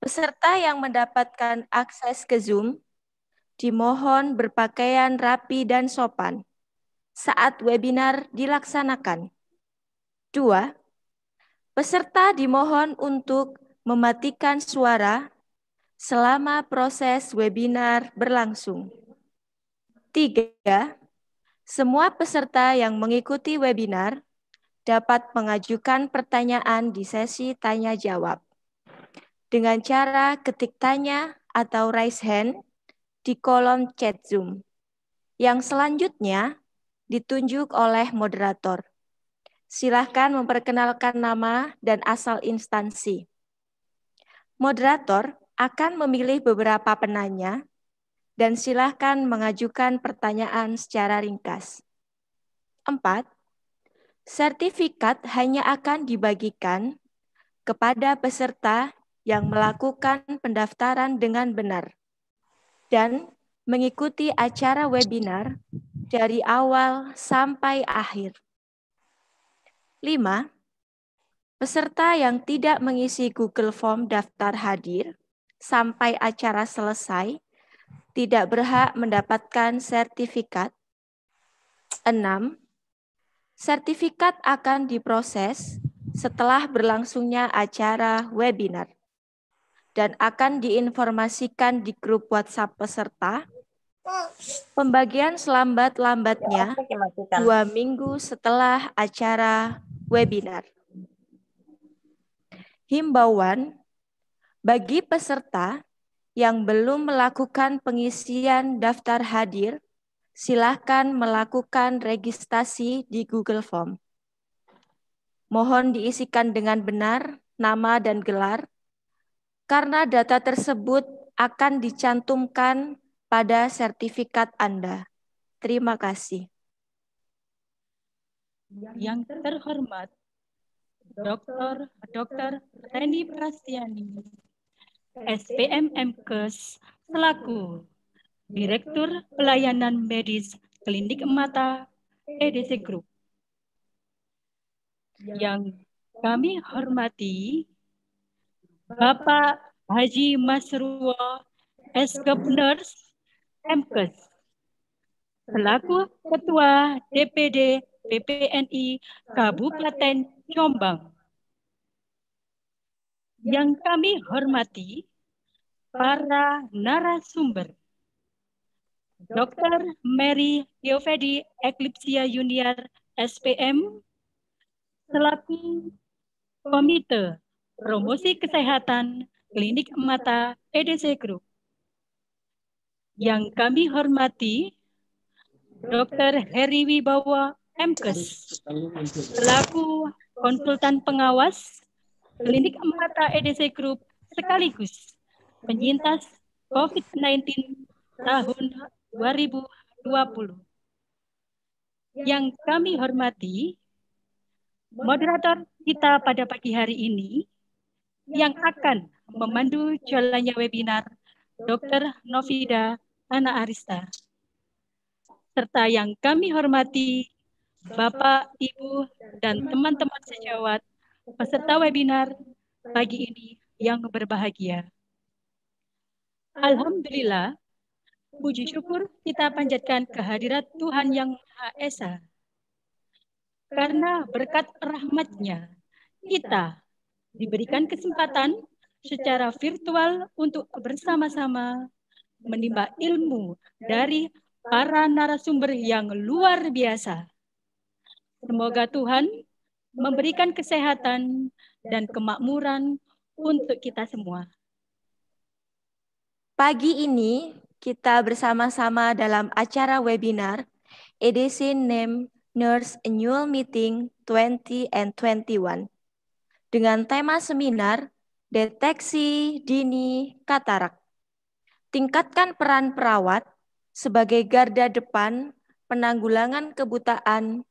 Peserta yang mendapatkan akses ke Zoom dimohon berpakaian rapi dan sopan saat webinar dilaksanakan. 2. Peserta dimohon untuk mematikan suara selama proses webinar berlangsung. 3. Semua peserta yang mengikuti webinar dapat mengajukan pertanyaan di sesi tanya-jawab dengan cara ketik tanya atau raise hand di kolom chat Zoom, yang selanjutnya ditunjuk oleh moderator. Silahkan memperkenalkan nama dan asal instansi. Moderator akan memilih beberapa penanya dan silahkan mengajukan pertanyaan secara ringkas. 4. Sertifikat hanya akan dibagikan kepada peserta yang melakukan pendaftaran dengan benar dan mengikuti acara webinar dari awal sampai akhir. 5. Peserta yang tidak mengisi Google Form daftar hadir sampai acara selesai tidak berhak mendapatkan sertifikat. 6. Sertifikat akan diproses setelah berlangsungnya acara webinar dan akan diinformasikan di grup WhatsApp peserta. Pembagian selambat-lambatnya 2 minggu setelah acara webinar. Himbauan bagi peserta yang belum melakukan pengisian daftar hadir, silakan melakukan registrasi di Google Form. Mohon diisikan dengan benar nama dan gelar, karena data tersebut akan dicantumkan pada sertifikat Anda. Terima kasih. Yang terhormat Dr. Reni Prastiani, SPM MKes, selaku Direktur Pelayanan Medis Klinik Mata EDC Group. Yang kami hormati Bapak Haji Masruwo, Eskepners MKes, selaku Ketua DPD PPNI Kabupaten Jombang. Yang kami hormati para narasumber, Dr. Mary Yovedi Eclipsia Junior SPM, selaku Komite Promosi Kesehatan Klinik Mata EDC Group. Yang kami hormati Dr. Heri Wibowo MKes, selaku konsultan pengawas Klinik Mata EDC Group sekaligus penyintas COVID-19 tahun 2020. Yang kami hormati moderator kita pada pagi hari ini yang akan memandu jalannya webinar, Dr. Novida Ana Arista. Serta yang kami hormati Bapak, Ibu, dan teman-teman sejawat peserta webinar pagi ini yang berbahagia. Alhamdulillah, puji syukur kita panjatkan kehadirat Tuhan Yang Maha Esa. Karena berkat rahmat-Nya, kita diberikan kesempatan secara virtual untuk bersama-sama menimba ilmu dari para narasumber yang luar biasa. Semoga Tuhan memberikan kesehatan dan kemakmuran untuk kita semua. Pagi ini kita bersama-sama dalam acara webinar EDC NEM Nurse Annual Meeting 20 and 21 dengan tema seminar Deteksi Dini Katarak. Tingkatkan peran perawat sebagai garda depan penanggulangan kebutaan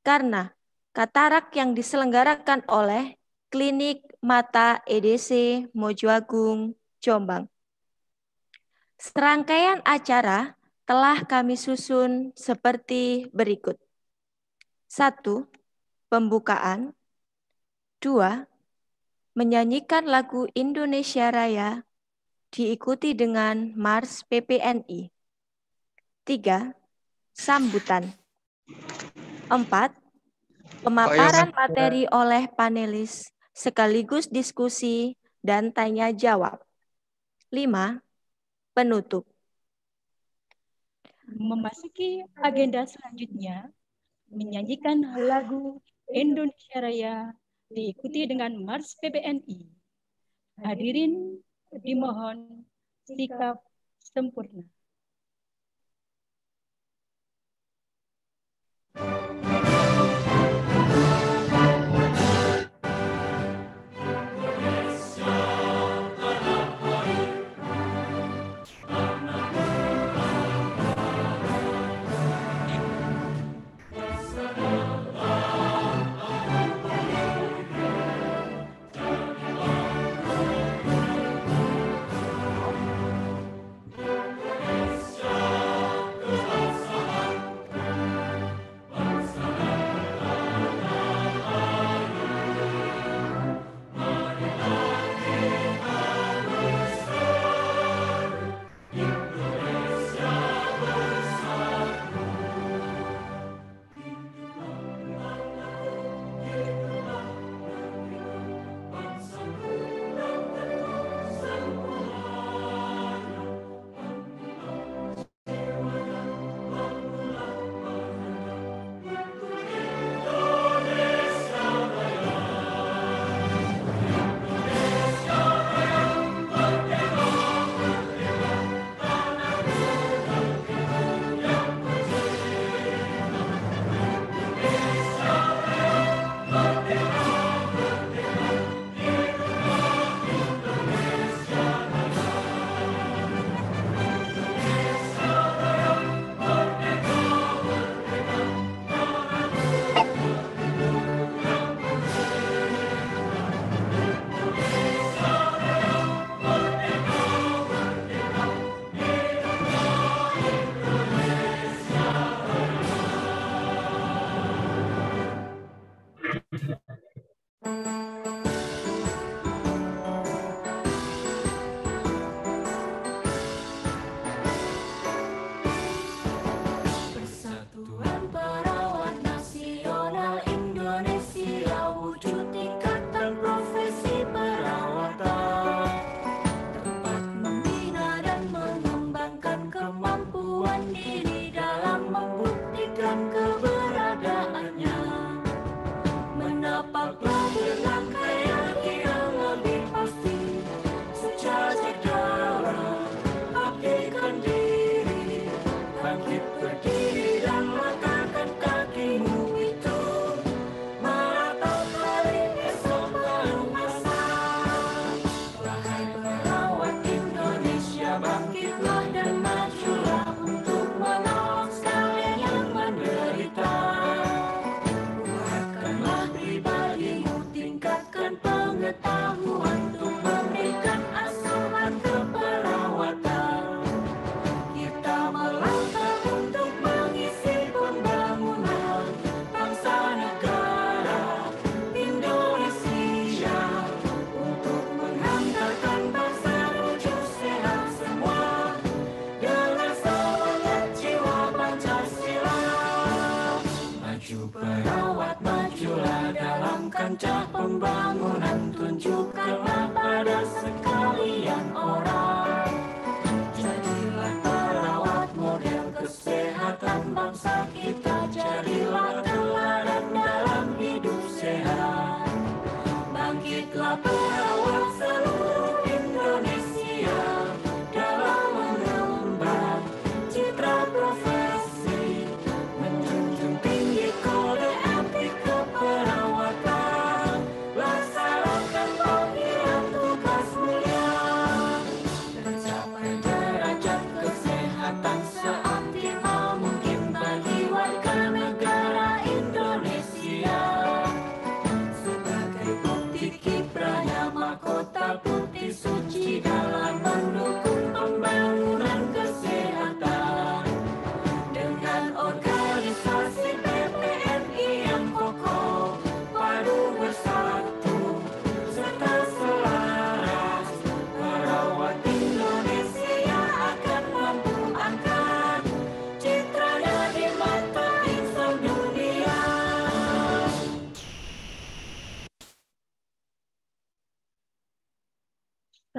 karena katarak yang diselenggarakan oleh Klinik Mata EDC Mojoagung, Jombang. Serangkaian acara telah kami susun seperti berikut. 1. Pembukaan. 2. menyanyikan lagu Indonesia Raya, diikuti dengan Mars PPNI. 3. Sambutan. 4. Pemaparan materi oleh panelis, sekaligus diskusi dan tanya jawab. 5. Penutup. Memasuki agenda selanjutnya, menyanyikan lagu Indonesia Raya diikuti dengan Mars PPNI. Hadirin dimohon sikap sempurna. kancah pembangunan, tunjukkanlah pada sekalian orang. Jadilah perawat model kesehatan bangsa kita, jadilah teladan dalam hidup sehat. Bangkitlah perawat seluruh Indonesia dalam mengemban citra profesi, menjunjung tinggi kode etik keperawatan, laksanakan panggilan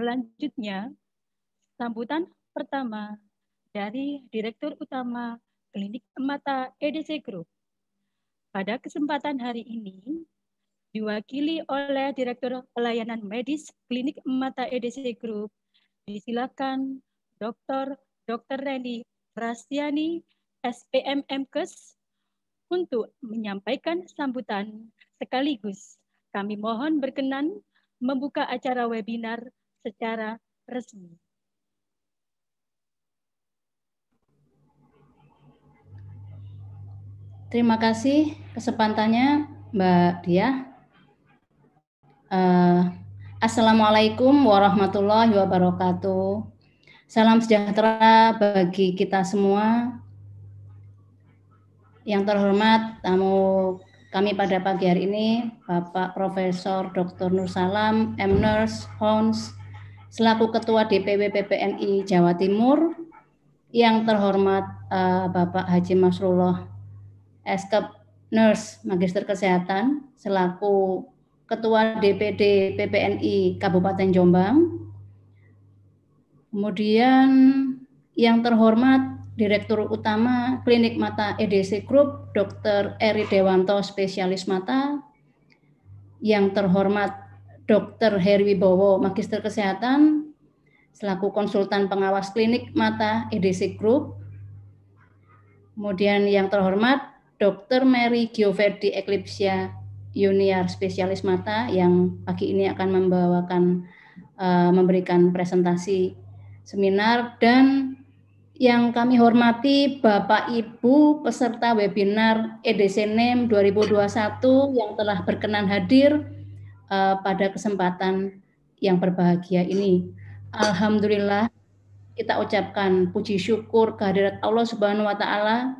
Selanjutnya, sambutan pertama dari Direktur Utama Klinik Mata EDC Group. Pada kesempatan hari ini, diwakili oleh Direktur Pelayanan Medis Klinik Mata EDC Group, disilakan Dr. Reni Rastiani, SPM MKes, untuk menyampaikan sambutan sekaligus kami mohon berkenan membuka acara webinar secara resmi. Terima kasih kesempatannya Mbak Diah. Assalamualaikum warahmatullahi wabarakatuh. Salam sejahtera bagi kita semua. Yang terhormat tamu kami pada pagi hari ini, Bapak Profesor Dr. Nur Salam, M.Nurse, Hons, selaku Ketua DPW PPNI Jawa Timur. Yang terhormat Bapak Haji Masrullah, Eskep Nurse, Magister Kesehatan, selaku Ketua DPD PPNI Kabupaten Jombang. Kemudian yang terhormat Direktur Utama Klinik Mata EDC Group, Dr. Eri Dewanto, Spesialis Mata. Yang terhormat Dr. Heri Wibowo, Magister Kesehatan, selaku Konsultan Pengawas Klinik Mata EDC Group. Kemudian yang terhormat Dr. Mary Gioverdi Eclipsia Junior, Spesialis Mata, yang pagi ini akan memberikan presentasi seminar. Dan yang kami hormati Bapak Ibu peserta webinar EDC NEM 2021 yang telah berkenan hadir pada kesempatan yang berbahagia ini. Alhamdulillah, kita ucapkan puji syukur kehadirat Allah Subhanahu wa Ta'ala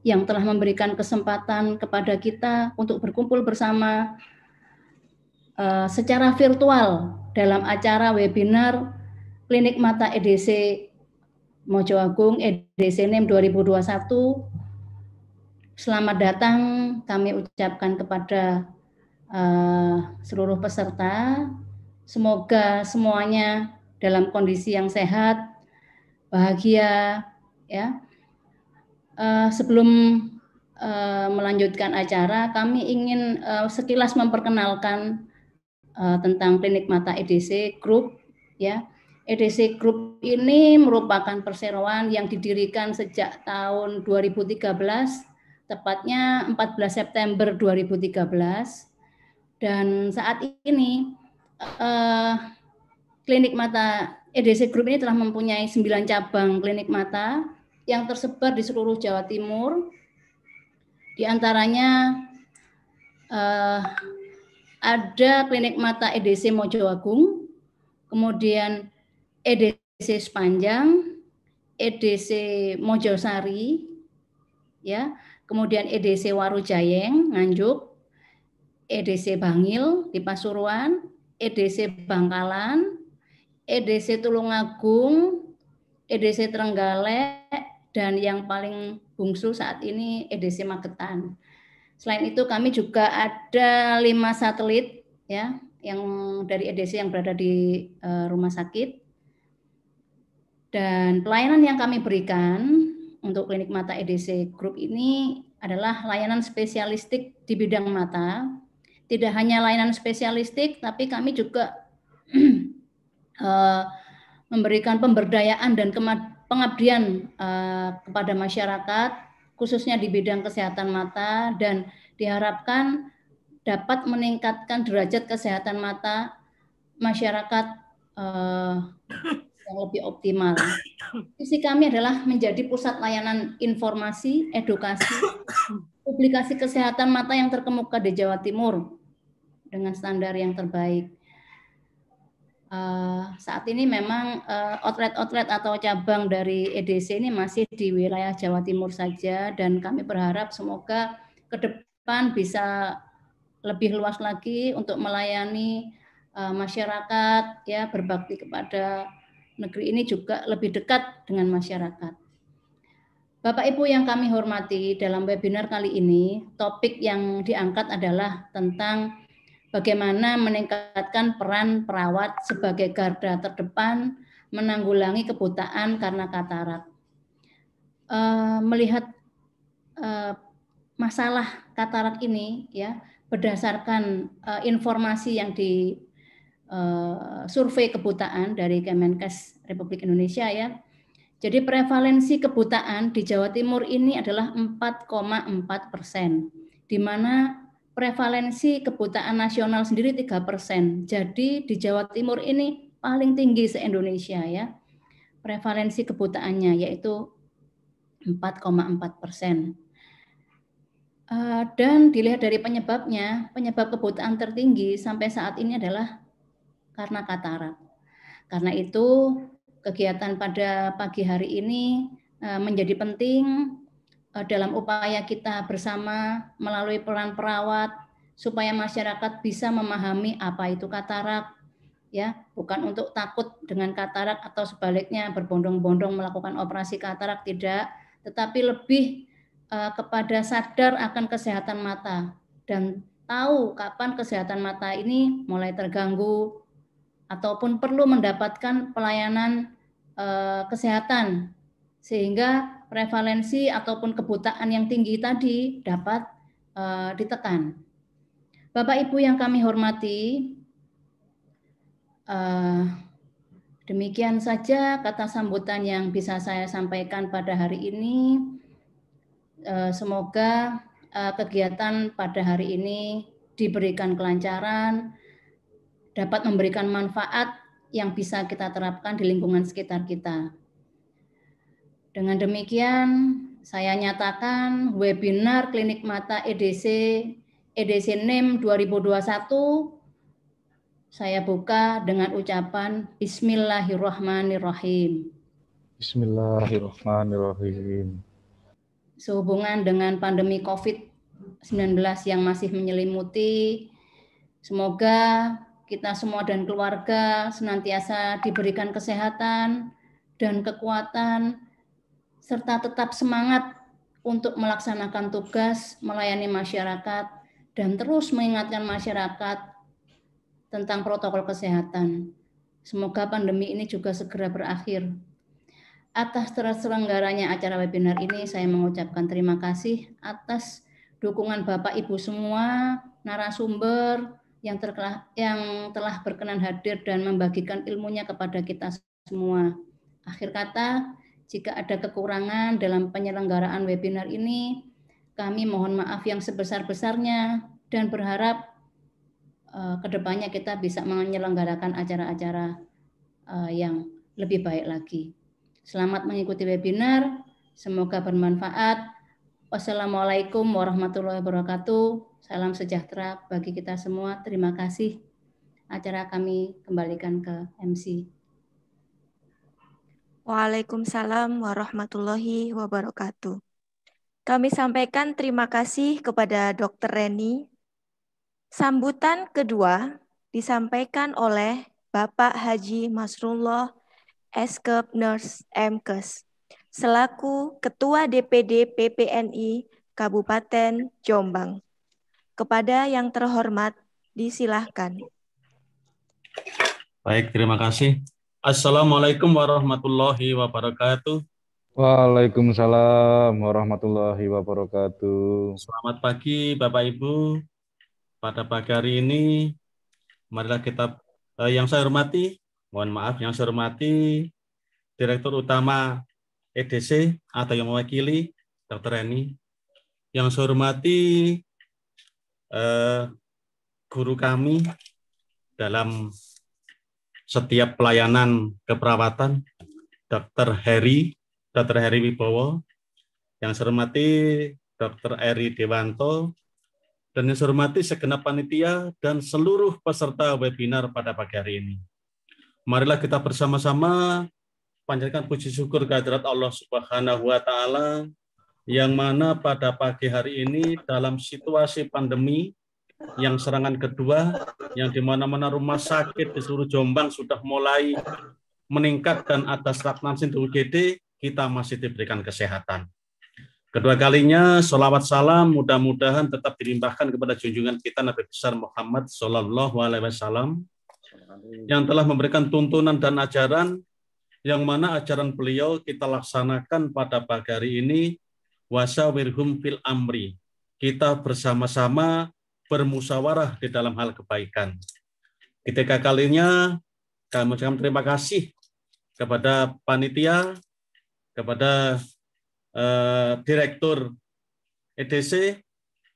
yang telah memberikan kesempatan kepada kita untuk berkumpul bersama secara virtual dalam acara webinar Klinik Mata EDC Mojo Agung EDC NEM 2021. Selamat datang kami ucapkan kepada seluruh peserta. Semoga semuanya dalam kondisi yang sehat, bahagia, ya. Sebelum melanjutkan acara, kami ingin sekilas memperkenalkan tentang Klinik Mata EDC Group, ya. EDC Group ini merupakan perseroan yang didirikan sejak tahun 2013, tepatnya 14 September 2013. Dan saat ini Klinik Mata EDC Group ini telah mempunyai 9 cabang klinik mata yang tersebar di seluruh Jawa Timur. Di antaranya ada Klinik Mata EDC Mojo Agung, kemudian EDC Sepanjang, EDC Mojosari, ya, kemudian EDC Warujayeng, Nganjuk, EDC Bangil di Pasuruan, EDC Bangkalan, EDC Tulungagung, EDC Trenggalek, dan yang paling bungsu saat ini EDC Magetan. Selain itu kami juga ada 5 satelit, ya, yang dari EDC yang berada di rumah sakit. Dan pelayanan yang kami berikan untuk Klinik Mata EDC Group ini adalah layanan spesialistik di bidang mata. Tidak hanya layanan spesialistik, tapi kami juga memberikan pemberdayaan dan pengabdian kepada masyarakat, khususnya di bidang kesehatan mata, dan diharapkan dapat meningkatkan derajat kesehatan mata masyarakat yang lebih optimal. Visi kami adalah menjadi pusat layanan informasi, edukasi, publikasi kesehatan mata yang terkemuka di Jawa Timur dengan standar yang terbaik. Saat ini memang outlet-outlet atau cabang dari EDC ini masih di wilayah Jawa Timur saja, dan kami berharap semoga ke depan bisa lebih luas lagi untuk melayani masyarakat, ya, berbakti kepada negeri ini juga lebih dekat dengan masyarakat. Bapak Ibu yang kami hormati, dalam webinar kali ini topik yang diangkat adalah tentang bagaimana meningkatkan peran perawat sebagai garda terdepan menanggulangi kebutaan karena katarak. Melihat masalah katarak ini ya berdasarkan informasi yang di survei kebutaan dari Kemenkes Republik Indonesia ya. Jadi prevalensi kebutaan di Jawa Timur ini adalah 4,4%, di mana prevalensi kebutaan nasional sendiri 3%. Jadi di Jawa Timur ini paling tinggi se-Indonesia ya. Prevalensi kebutaannya yaitu 4,4%. Dan dilihat dari penyebabnya, penyebab kebutaan tertinggi sampai saat ini adalah karena katarak. Karena itu kegiatan pada pagi hari ini menjadi penting dalam upaya kita bersama melalui peran perawat supaya masyarakat bisa memahami apa itu katarak, ya, bukan untuk takut dengan katarak atau sebaliknya berbondong-bondong melakukan operasi katarak, tidak, tetapi lebih kepada sadar akan kesehatan mata dan tahu kapan kesehatan mata ini mulai terganggu ataupun perlu mendapatkan pelayanan kesehatan sehingga prevalensi ataupun kebutaan yang tinggi tadi dapat ditekan. Bapak Ibu yang kami hormati, demikian saja kata sambutan yang bisa saya sampaikan pada hari ini. Semoga kegiatan pada hari ini diberikan kelancaran, dapat memberikan manfaat yang bisa kita terapkan di lingkungan sekitar kita. Dengan demikian, saya nyatakan webinar Klinik Mata EDC NEM 2021 saya buka dengan ucapan Bismillahirrahmanirrahim. Bismillahirrahmanirrahim. Sehubungan dengan pandemi COVID-19 yang masih menyelimuti, semoga kita semua dan keluarga senantiasa diberikan kesehatan dan kekuatan, serta tetap semangat untuk melaksanakan tugas melayani masyarakat dan terus mengingatkan masyarakat tentang protokol kesehatan. Semoga pandemi ini juga segera berakhir. Atas terselenggaranya acara webinar ini, saya mengucapkan terima kasih atas dukungan Bapak Ibu semua, narasumber yang telah berkenan hadir dan membagikan ilmunya kepada kita semua. Akhir kata, jika ada kekurangan dalam penyelenggaraan webinar ini, kami mohon maaf yang sebesar-besarnya dan berharap kedepannya kita bisa menyelenggarakan acara-acara yang lebih baik lagi. Selamat mengikuti webinar, semoga bermanfaat. Wassalamualaikum warahmatullahi wabarakatuh. Salam sejahtera bagi kita semua. Terima kasih. Acara kami kembalikan ke MC. Waalaikumsalam warahmatullahi wabarakatuh. Kami sampaikan terima kasih kepada Dr. Reni. Sambutan kedua disampaikan oleh Bapak Haji Masrullah Eskep Nurse Mkes, selaku Ketua DPD PPNI Kabupaten Jombang. Kepada yang terhormat, disilahkan. Baik, terima kasih. Assalamualaikum warahmatullahi wabarakatuh. Waalaikumsalam warahmatullahi wabarakatuh. Selamat pagi Bapak Ibu. Pada pagi hari ini, marilah kita, yang saya hormati, mohon maaf, yang saya hormati Direktur Utama EDC atau yang mewakili Dr. Reni, yang saya hormati guru kami dalam setiap pelayanan keperawatan, Dr. Heri Wibowo, yang saya hormati Dr. Eri Dewanto, dan yang saya hormati segenap panitia dan seluruh peserta webinar pada pagi hari ini. Marilah kita bersama-sama panjatkan puji syukur kehadirat Allah Subhanahu wa Ta'ala, yang mana pada pagi hari ini dalam situasi pandemi yang serangan kedua, yang di mana-mana rumah sakit di seluruh Jombang sudah mulai meningkat dan ada stagnansi di UGD, kita masih diberikan kesehatan. Kedua kalinya, sholawat salam mudah-mudahan tetap dilimpahkan kepada junjungan kita Nabi besar Muhammad Sallallahu Alaihi Wasallam yang telah memberikan tuntunan dan ajaran, yang mana ajaran beliau kita laksanakan pada pagi hari ini. Wasawirhum fil amri. Kita bersama-sama bermusyawarah di dalam hal kebaikan. Ketika kalinya kami mengucapkan terima kasih kepada panitia, kepada Direktur EDC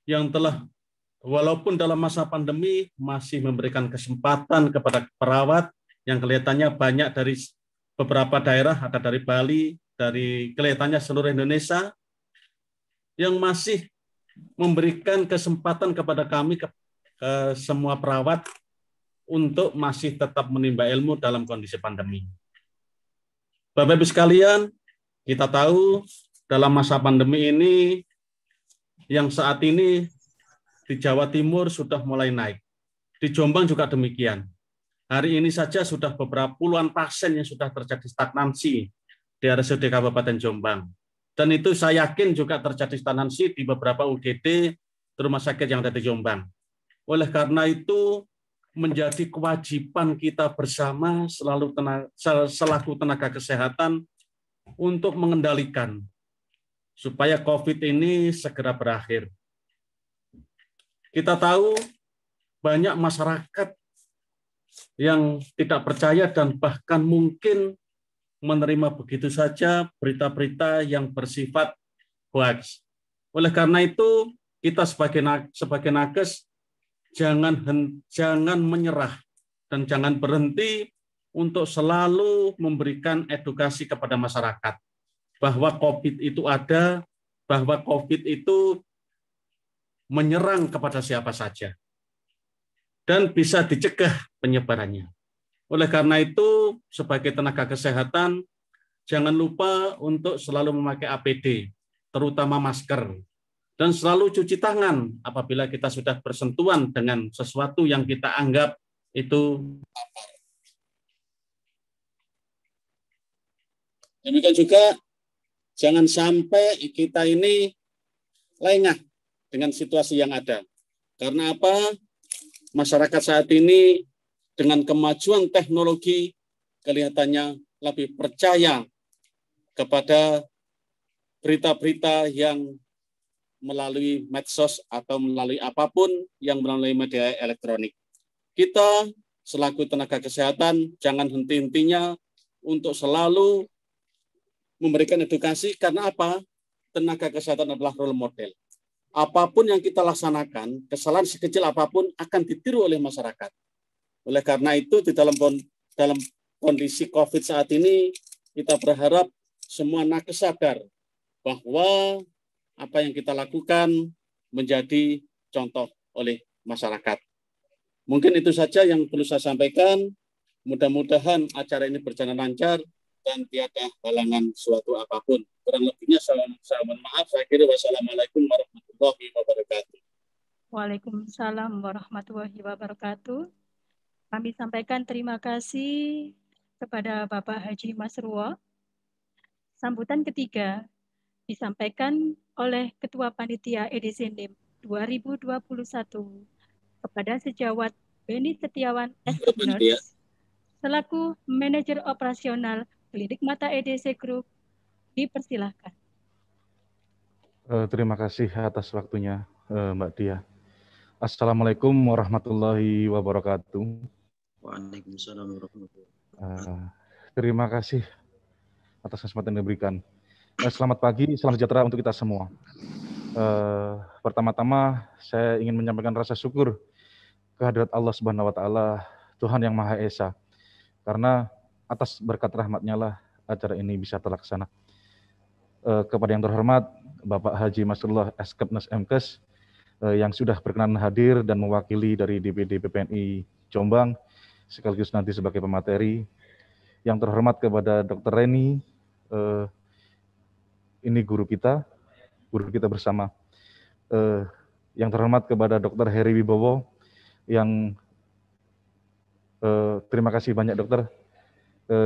yang telah walaupun dalam masa pandemi masih memberikan kesempatan kepada perawat yang kelihatannya banyak dari beberapa daerah, ada dari Bali, dari kelihatannya seluruh Indonesia, yang masih memberikan kesempatan kepada kami, ke semua perawat, untuk masih tetap menimba ilmu dalam kondisi pandemi. Bapak-Ibu sekalian, kita tahu dalam masa pandemi ini, yang saat ini di Jawa Timur sudah mulai naik. Di Jombang juga demikian. Hari ini saja sudah beberapa puluhan pasien yang sudah terjadi stagnansi di RSUD Kabupaten Jombang. Dan itu saya yakin juga terjadi stagnansi di beberapa UGD rumah sakit yang ada di Jombang. Oleh karena itu, menjadi kewajiban kita bersama selaku tenaga kesehatan untuk mengendalikan supaya COVID ini segera berakhir. Kita tahu banyak masyarakat yang tidak percaya dan bahkan mungkin menerima begitu saja berita-berita yang bersifat hoax. Oleh karena itu, kita sebagai nakes jangan menyerah dan jangan berhenti untuk selalu memberikan edukasi kepada masyarakat bahwa COVID itu ada, bahwa COVID itu menyerang kepada siapa saja dan bisa dicegah penyebarannya. Oleh karena itu, sebagai tenaga kesehatan, jangan lupa untuk selalu memakai APD, terutama masker, dan selalu cuci tangan apabila kita sudah bersentuhan dengan sesuatu yang kita anggap itu. Demikian juga, jangan sampai kita ini lengah dengan situasi yang ada. Karena apa? Masyarakat saat ini dengan kemajuan teknologi kelihatannya lebih percaya kepada berita-berita yang melalui medsos atau melalui apapun yang melalui media elektronik. Kita selaku tenaga kesehatan jangan henti-hentinya untuk selalu memberikan edukasi, karena apa? Tenaga kesehatan adalah role model. Apapun yang kita laksanakan, kesalahan sekecil apapun akan ditiru oleh masyarakat. Oleh karena itu, di dalam kondisi COVID saat ini, kita berharap semua nakes sadar bahwa apa yang kita lakukan menjadi contoh oleh masyarakat. Mungkin itu saja yang perlu saya sampaikan. Mudah-mudahan acara ini berjalan lancar dan tiada halangan suatu apapun. Kurang lebihnya saya mohon maaf. Saya kira wassalamualaikum warahmatullahi wabarakatuh. Waalaikumsalam warahmatullahi wabarakatuh. Kami sampaikan terima kasih kepada Bapak Haji Masrur. Sambutan ketiga disampaikan oleh Ketua Panitia EDC NIM 2021 kepada Sejawat Beni Setiawan S.Nurse selaku Manajer Operasional Klinik Mata EDC Group. Dipersilahkan. Terima kasih atas waktunya, Mbak Dia. Assalamualaikum warahmatullahi wabarakatuh. Waalaikumsalam warahmatullahi wabarakatuh. Terima kasih atas kesempatan yang diberikan. Selamat pagi, salam sejahtera untuk kita semua. Pertama-tama saya ingin menyampaikan rasa syukur kehadirat Allah Subhanahu wa Ta'ala, Tuhan yang Maha Esa, karena atas berkat rahmat-Nya lah acara ini bisa terlaksana. Kepada yang terhormat Bapak Haji Masrur Eskepnes MKes yang sudah berkenan hadir dan mewakili dari DPD PPNI Jombang, sekaligus nanti sebagai pemateri. Yang terhormat kepada Dr. Reni, ini guru kita bersama. Yang terhormat kepada Dr. Heri Wibowo, yang terima kasih banyak dokter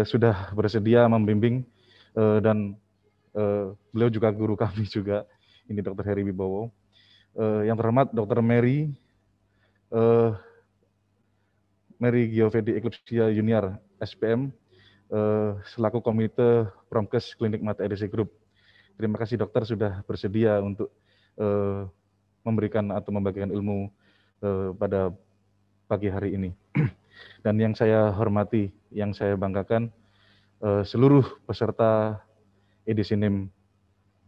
sudah bersedia membimbing, dan beliau juga guru kami juga. Ini Dr. Heri Wibowo. Yang terhormat Dr. Mary Giovedi Eclipsia Junior, SPM, selaku Komite Promkes Klinik Mata EDC Group. Terima kasih dokter sudah bersedia untuk memberikan atau membagikan ilmu pada pagi hari ini. Dan yang saya hormati, yang saya banggakan, seluruh peserta edisi NIM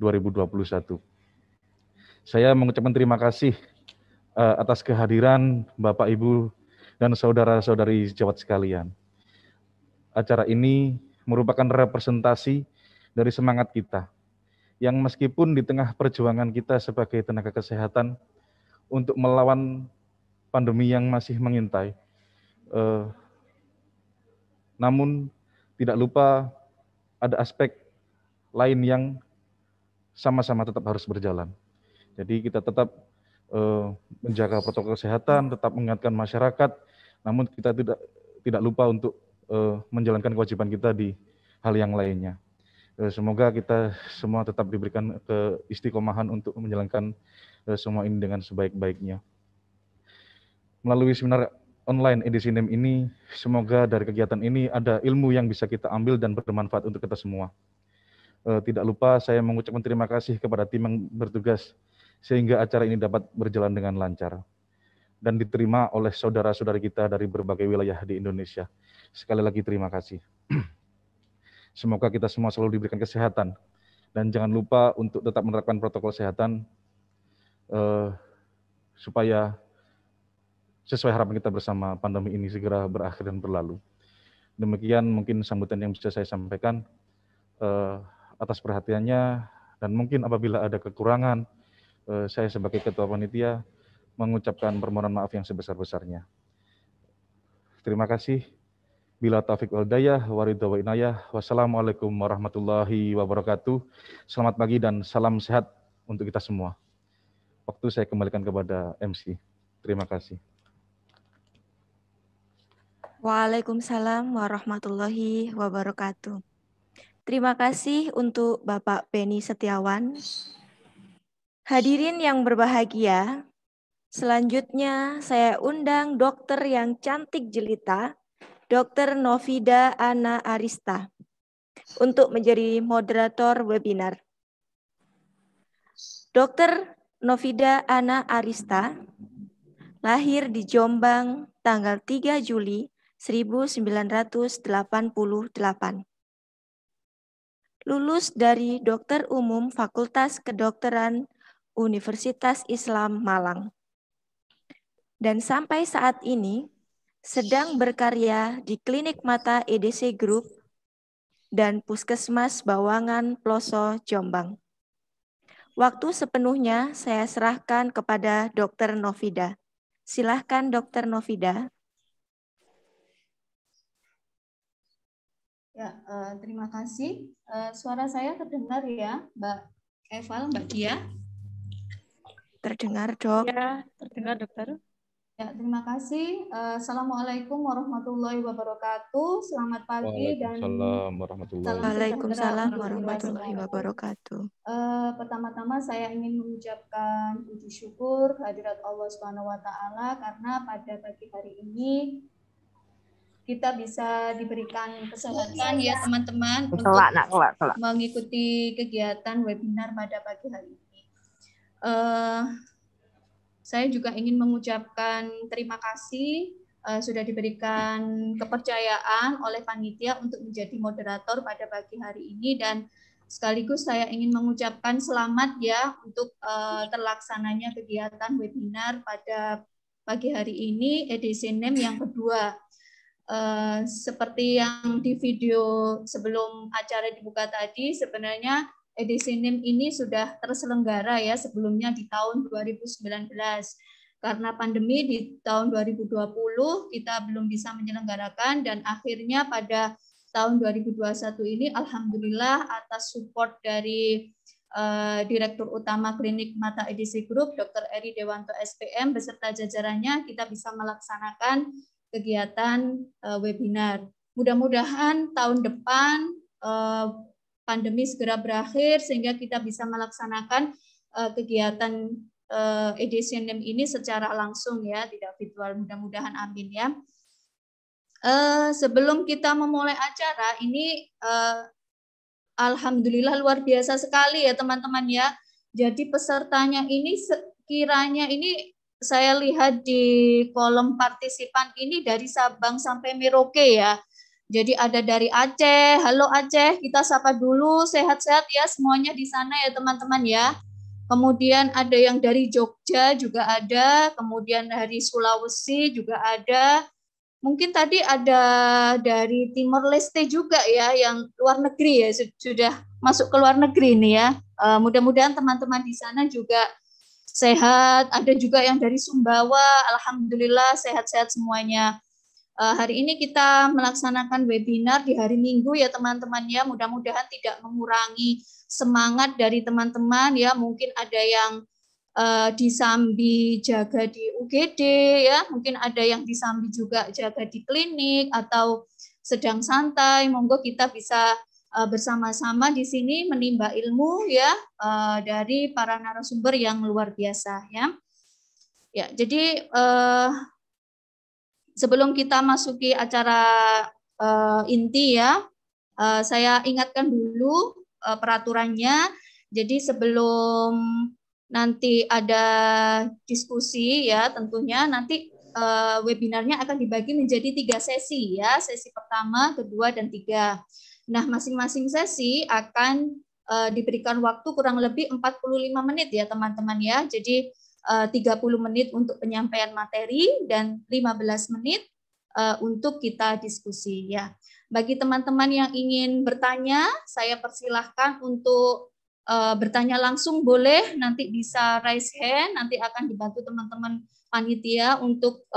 2021. Saya mengucapkan terima kasih atas kehadiran Bapak, Ibu, dan saudara-saudari sejawat sekalian. Acara ini merupakan representasi dari semangat kita, yang meskipun di tengah perjuangan kita sebagai tenaga kesehatan untuk melawan pandemi yang masih mengintai, namun tidak lupa ada aspek lain yang sama-sama tetap harus berjalan. Jadi kita tetap menjaga protokol kesehatan, tetap mengingatkan masyarakat, namun kita tidak lupa untuk menjalankan kewajiban kita di hal yang lainnya. Semoga kita semua tetap diberikan keistiqomahan untuk menjalankan semua ini dengan sebaik-baiknya. Melalui seminar online edisi NIM ini, semoga dari kegiatan ini ada ilmu yang bisa kita ambil dan bermanfaat untuk kita semua. Tidak lupa saya mengucapkan terima kasih kepada tim yang bertugas sehingga acara ini dapat berjalan dengan lancar dan diterima oleh saudara-saudari kita dari berbagai wilayah di Indonesia. Sekali lagi terima kasih. Semoga kita semua selalu diberikan kesehatan dan jangan lupa untuk tetap menerapkan protokol kesehatan supaya sesuai harapan kita bersama pandemi ini segera berakhir dan berlalu. Demikian mungkin sambutan yang bisa saya sampaikan. Atas perhatiannya, dan mungkin apabila ada kekurangan, saya sebagai Ketua Panitia mengucapkan permohonan maaf yang sebesar-besarnya. Terima kasih. Bila taufik wal hidayah, waridha wa inayah. Wassalamualaikum warahmatullahi wabarakatuh. Selamat pagi dan salam sehat untuk kita semua. Waktu saya kembalikan kepada MC. Terima kasih. Waalaikumsalam warahmatullahi wabarakatuh. Terima kasih untuk Bapak Beni Setiawan. Hadirin yang berbahagia, selanjutnya saya undang dokter yang cantik jelita, Dr. Novida Ana Arista, untuk menjadi moderator webinar. Dr. Novida Ana Arista lahir di Jombang tanggal 3 Juli 1988. Lulus dari Dokter Umum Fakultas Kedokteran Universitas Islam Malang. Dan sampai saat ini sedang berkarya di Klinik Mata EDC Group dan Puskesmas Bawangan Ploso Jombang. Waktu sepenuhnya saya serahkan kepada Dr. Novida. Silahkan Dr. Novida. Ya, terima kasih. Suara saya terdengar ya, Mbak Eval, Mbak Dia? Terdengar, Dok. Ya, terdengar, Dokter. Ya, terima kasih. Assalamualaikum warahmatullahi wabarakatuh. Selamat pagi dan Waalaikumsalam warahmatullahi wabarakatuh. Pertama-tama saya ingin mengucapkan puji syukur hadirat Allah Subhanahu wa taala karena pada pagi hari ini kita bisa diberikan kesempatan ya teman-teman untuk mengikuti kegiatan webinar pada pagi hari ini. Saya juga ingin mengucapkan terima kasih sudah diberikan kepercayaan oleh panitia untuk menjadi moderator pada pagi hari ini, dan sekaligus saya ingin mengucapkan selamat ya untuk terlaksananya kegiatan webinar pada pagi hari ini edisi NIM yang kedua. Seperti yang di video sebelum acara dibuka tadi, sebenarnya edisi NIM ini sudah terselenggara ya sebelumnya di tahun 2019. Karena pandemi di tahun 2020 kita belum bisa menyelenggarakan, dan akhirnya pada tahun 2021 ini alhamdulillah atas support dari Direktur Utama Klinik Mata EDC Group Dr. Eri Dewanto SPM beserta jajarannya kita bisa melaksanakan kegiatan webinar. Mudah-mudahan tahun depan pandemi segera berakhir sehingga kita bisa melaksanakan kegiatan EDCNM ini secara langsung ya, tidak virtual. Mudah-mudahan amin ya. Sebelum kita memulai acara ini, alhamdulillah luar biasa sekali ya teman-teman ya. Jadi pesertanya ini sekiranya ini saya lihat di kolom partisipan ini dari Sabang sampai Merauke ya. Jadi ada dari Aceh, halo Aceh, kita sapa dulu, sehat-sehat ya semuanya di sana ya teman-teman ya. Kemudian ada yang dari Jogja juga ada, kemudian dari Sulawesi juga ada. Mungkin tadi ada dari Timor Leste juga ya, yang luar negeri ya, sudah masuk ke luar negeri nih ya. Mudah-mudahan teman-teman di sana juga sehat. Ada juga yang dari Sumbawa, alhamdulillah sehat-sehat semuanya. Hari ini kita melaksanakan webinar di hari Minggu ya teman-teman ya. Mudah-mudahan tidak mengurangi semangat dari teman-teman ya. Mungkin ada yang di Sambi jaga di UGD ya, mungkin ada yang di Sambi juga jaga di klinik atau sedang santai. Monggo kita bisa bersama-sama di sini menimba ilmu ya dari para narasumber yang luar biasa ya. Ya, jadi sebelum kita masuki acara inti ya, saya ingatkan dulu peraturannya. Jadi sebelum nanti ada diskusi ya, tentunya nanti webinarnya akan dibagi menjadi 3 sesi ya, sesi pertama, kedua, dan 3. Nah, masing-masing sesi akan diberikan waktu kurang lebih 45 menit ya teman-teman ya. Jadi 30 menit untuk penyampaian materi dan 15 menit untuk kita diskusi ya. Bagi teman-teman yang ingin bertanya, saya persilahkan untuk bertanya langsung boleh, nanti bisa raise hand, nanti akan dibantu teman-teman panitia untuk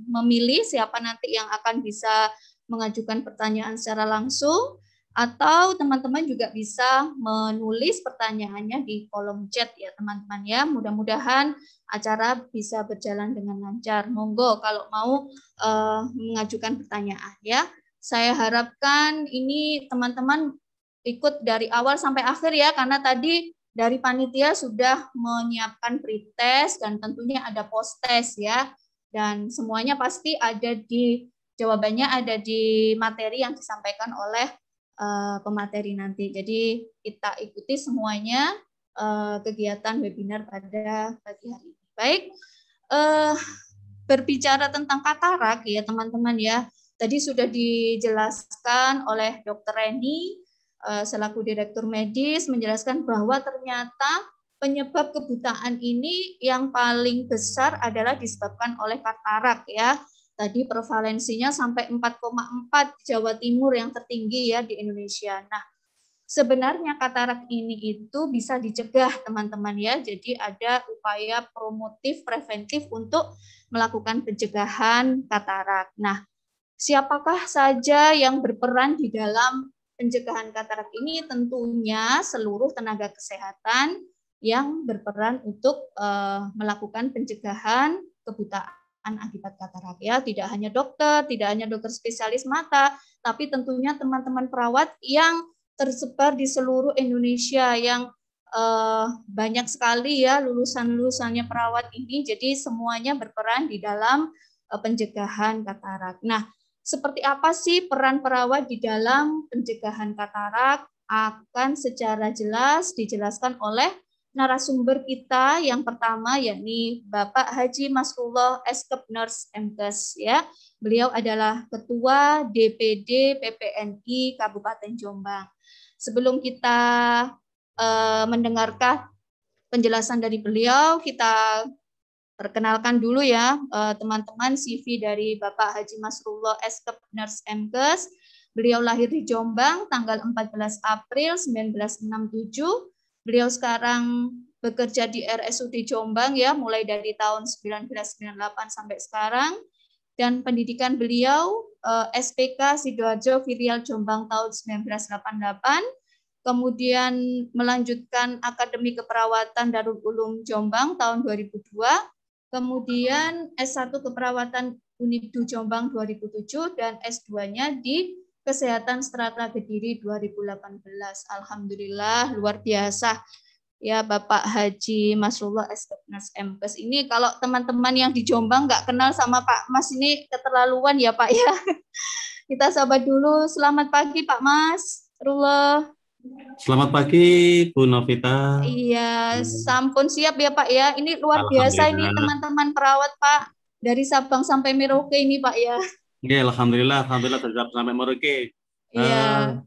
memilih siapa nanti yang akan bisa mengajukan pertanyaan secara langsung, atau teman-teman juga bisa menulis pertanyaannya di kolom chat ya teman-teman ya. Mudah-mudahan acara bisa berjalan dengan lancar. Monggo kalau mau mengajukan pertanyaan ya. Saya harapkan ini teman-teman ikut dari awal sampai akhir ya, karena tadi dari panitia sudah menyiapkan pretest dan tentunya ada post-test ya, dan semuanya pasti ada di jawabannya, ada di materi yang disampaikan oleh pemateri nanti. Jadi kita ikuti semuanya kegiatan webinar pada pagi hari ini. Baik, berbicara tentang katarak ya teman-teman ya, tadi sudah dijelaskan oleh Dr. Reni selaku Direktur Medis menjelaskan bahwa ternyata penyebab kebutaan ini yang paling besar adalah disebabkan oleh katarak ya. Tadi prevalensinya sampai 4,4 Jawa Timur yang tertinggi ya di Indonesia. Nah, sebenarnya katarak ini itu bisa dicegah teman-teman ya. Jadi ada upaya promotif preventif untuk melakukan pencegahan katarak. Nah, siapakah saja yang berperan di dalam pencegahan katarak ini? Tentunya seluruh tenaga kesehatan yang berperan untuk melakukan pencegahan kebutaan akibat katarak ya. Tidak hanya dokter, tidak hanya dokter spesialis mata, tapi tentunya teman-teman perawat yang tersebar di seluruh Indonesia yang banyak sekali ya lulusan-lulusannya perawat ini. Jadi semuanya berperan di dalam pencegahan katarak. Nah, seperti apa sih peran perawat di dalam pencegahan katarak? Akan secara jelas dijelaskan oleh narasumber kita yang pertama, yakni Bapak Haji Masrullah Eskep-Nurse MKes ya. Beliau adalah Ketua DPD PPNI Kabupaten Jombang. Sebelum kita mendengarkan penjelasan dari beliau, kita perkenalkan dulu ya teman-teman CV dari Bapak Haji Masrullah Eskep-Nurse MKes. Beliau lahir di Jombang tanggal 14 April 1967. Beliau sekarang bekerja di RSUD Jombang ya, mulai dari tahun 1998 sampai sekarang. Dan pendidikan beliau SPK Sidoarjo Filial Jombang tahun 1988. Kemudian melanjutkan Akademi Keperawatan Darul Ulum Jombang tahun 2002. Kemudian S1 Keperawatan Unibdu Jombang 2007 dan S2-nya di Kesehatan Strata Kediri 2018. Alhamdulillah luar biasa. ya Bapak Haji Masrullah Esdepnas MKes. Ini kalau teman-teman yang di Jombang nggak kenal sama Pak Mas ini keterlaluan ya Pak ya. Kita sahabat dulu. Selamat pagi Pak Mas Masrullah. Selamat pagi Bu Novita. Iya, sampun siap ya Pak ya. Ini luar biasa ini teman-teman perawat Pak. Dari Sabang sampai Merauke ini Pak ya. Ya, alhamdulillah dari Sabang sampai Merauke. Iya.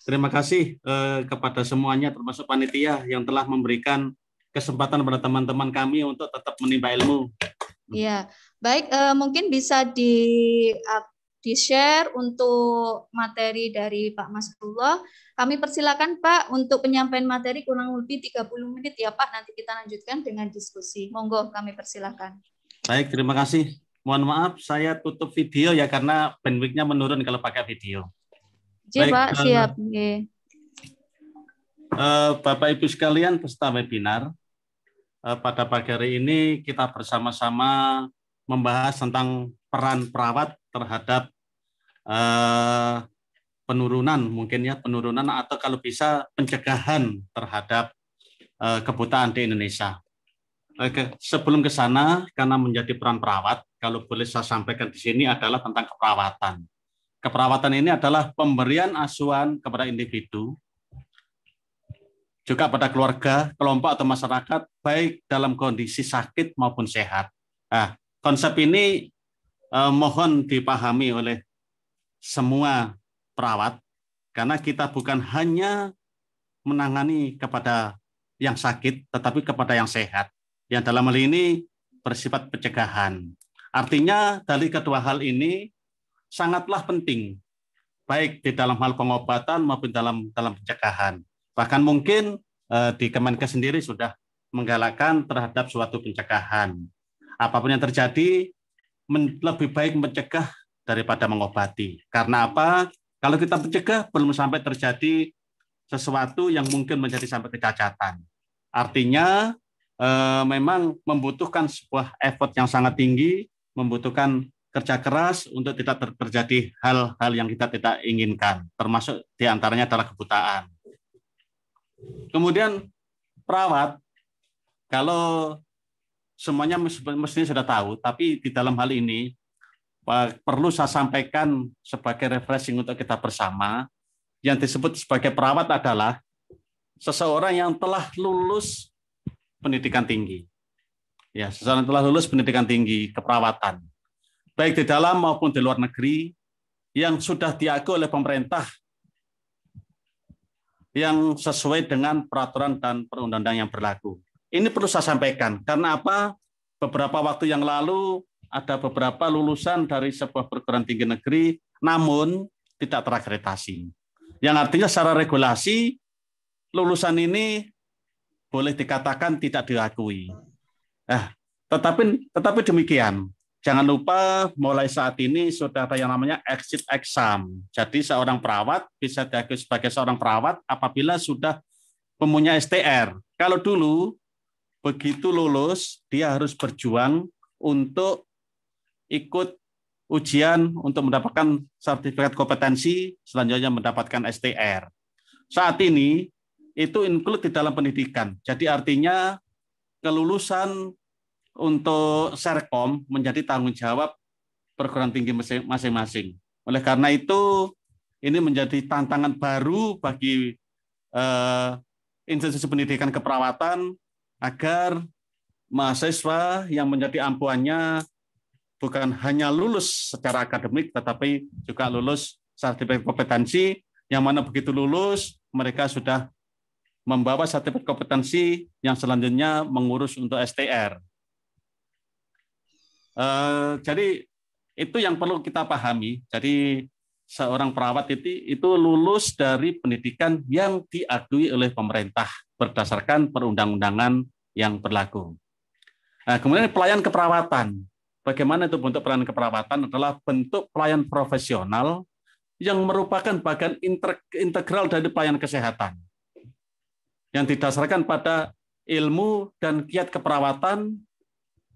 Terima kasih kepada semuanya termasuk panitia yang telah memberikan kesempatan pada teman-teman kami untuk tetap menimba ilmu. Iya, baik mungkin bisa di-share untuk materi dari Pak Masrullah. Kami persilakan Pak untuk penyampaian materi kurang lebih 30 menit ya Pak. Nanti kita lanjutkan dengan diskusi. Monggo kami persilakan. Baik, terima kasih. Mohon maaf saya tutup video ya karena bandwidth-nya menurun kalau pakai video. Baik, Pak, siap. Bapak Ibu sekalian peserta webinar, pada pagi hari ini kita bersama-sama membahas tentang peran perawat terhadap penurunan atau kalau bisa pencegahan terhadap kebutaan di Indonesia. Sebelum ke sana, karena menjadi peran perawat, kalau boleh saya sampaikan di sini adalah tentang keperawatan. Keperawatan ini adalah pemberian asuhan kepada individu, juga pada keluarga, kelompok atau masyarakat, baik dalam kondisi sakit maupun sehat. Nah, konsep ini mohon dipahami oleh semua perawat, karena kita bukan hanya menangani kepada yang sakit, tetapi kepada yang sehat. Yang dalam hal ini bersifat pencegahan. Artinya dari kedua hal ini sangatlah penting, baik di dalam hal pengobatan maupun dalam pencegahan. Bahkan mungkin di Kemenkes sendiri sudah menggalakkan terhadap suatu pencegahan. Apapun yang terjadi, lebih baik mencegah daripada mengobati. Karena apa? Kalau kita mencegah, belum sampai terjadi sesuatu yang mungkin menjadi sampai kecacatan. Artinya, memang membutuhkan sebuah effort yang sangat tinggi, membutuhkan kerja keras untuk tidak terjadi hal-hal yang kita tidak inginkan, termasuk diantaranya adalah kebutaan. Kemudian perawat, kalau semuanya mestinya sudah tahu, tapi di dalam hal ini perlu saya sampaikan sebagai refreshing untuk kita bersama, yang disebut sebagai perawat adalah seseorang yang telah lulus pendidikan tinggi. Ya, seseorang yang telah lulus pendidikan tinggi keperawatan, baik di dalam maupun di luar negeri, yang sudah diakui oleh pemerintah, yang sesuai dengan peraturan dan perundang-undang yang berlaku. Ini perlu saya sampaikan, karena apa? Beberapa waktu yang lalu, ada beberapa lulusan dari sebuah perguruan tinggi negeri, namun tidak terakreditasi. Yang artinya secara regulasi, lulusan ini boleh dikatakan tidak diakui. Tetapi demikian, jangan lupa mulai saat ini sudah ada yang namanya exit exam. Jadi seorang perawat bisa diakui sebagai seorang perawat apabila sudah mempunyai STR. Kalau dulu begitu lulus, dia harus berjuang untuk ikut ujian untuk mendapatkan sertifikat kompetensi, selanjutnya mendapatkan STR. Saat ini itu include di dalam pendidikan. Jadi artinya kelulusan untuk Serkom menjadi tanggung jawab perguruan tinggi masing-masing. Oleh karena itu, ini menjadi tantangan baru bagi institusi pendidikan keperawatan agar mahasiswa yang menjadi ampuannya bukan hanya lulus secara akademik, tetapi juga lulus sertifikat kompetensi, yang mana begitu lulus, mereka sudah membawa sertifikat kompetensi yang selanjutnya mengurus untuk STR. Jadi itu yang perlu kita pahami. Jadi seorang perawat itu lulus dari pendidikan yang diakui oleh pemerintah berdasarkan perundang-undangan yang berlaku. Nah, kemudian pelayan keperawatan. Bagaimana itu bentuk pelayanan keperawatan? Adalah bentuk pelayan profesional yang merupakan bagian integral dari pelayanan kesehatan, yang didasarkan pada ilmu dan kiat keperawatan,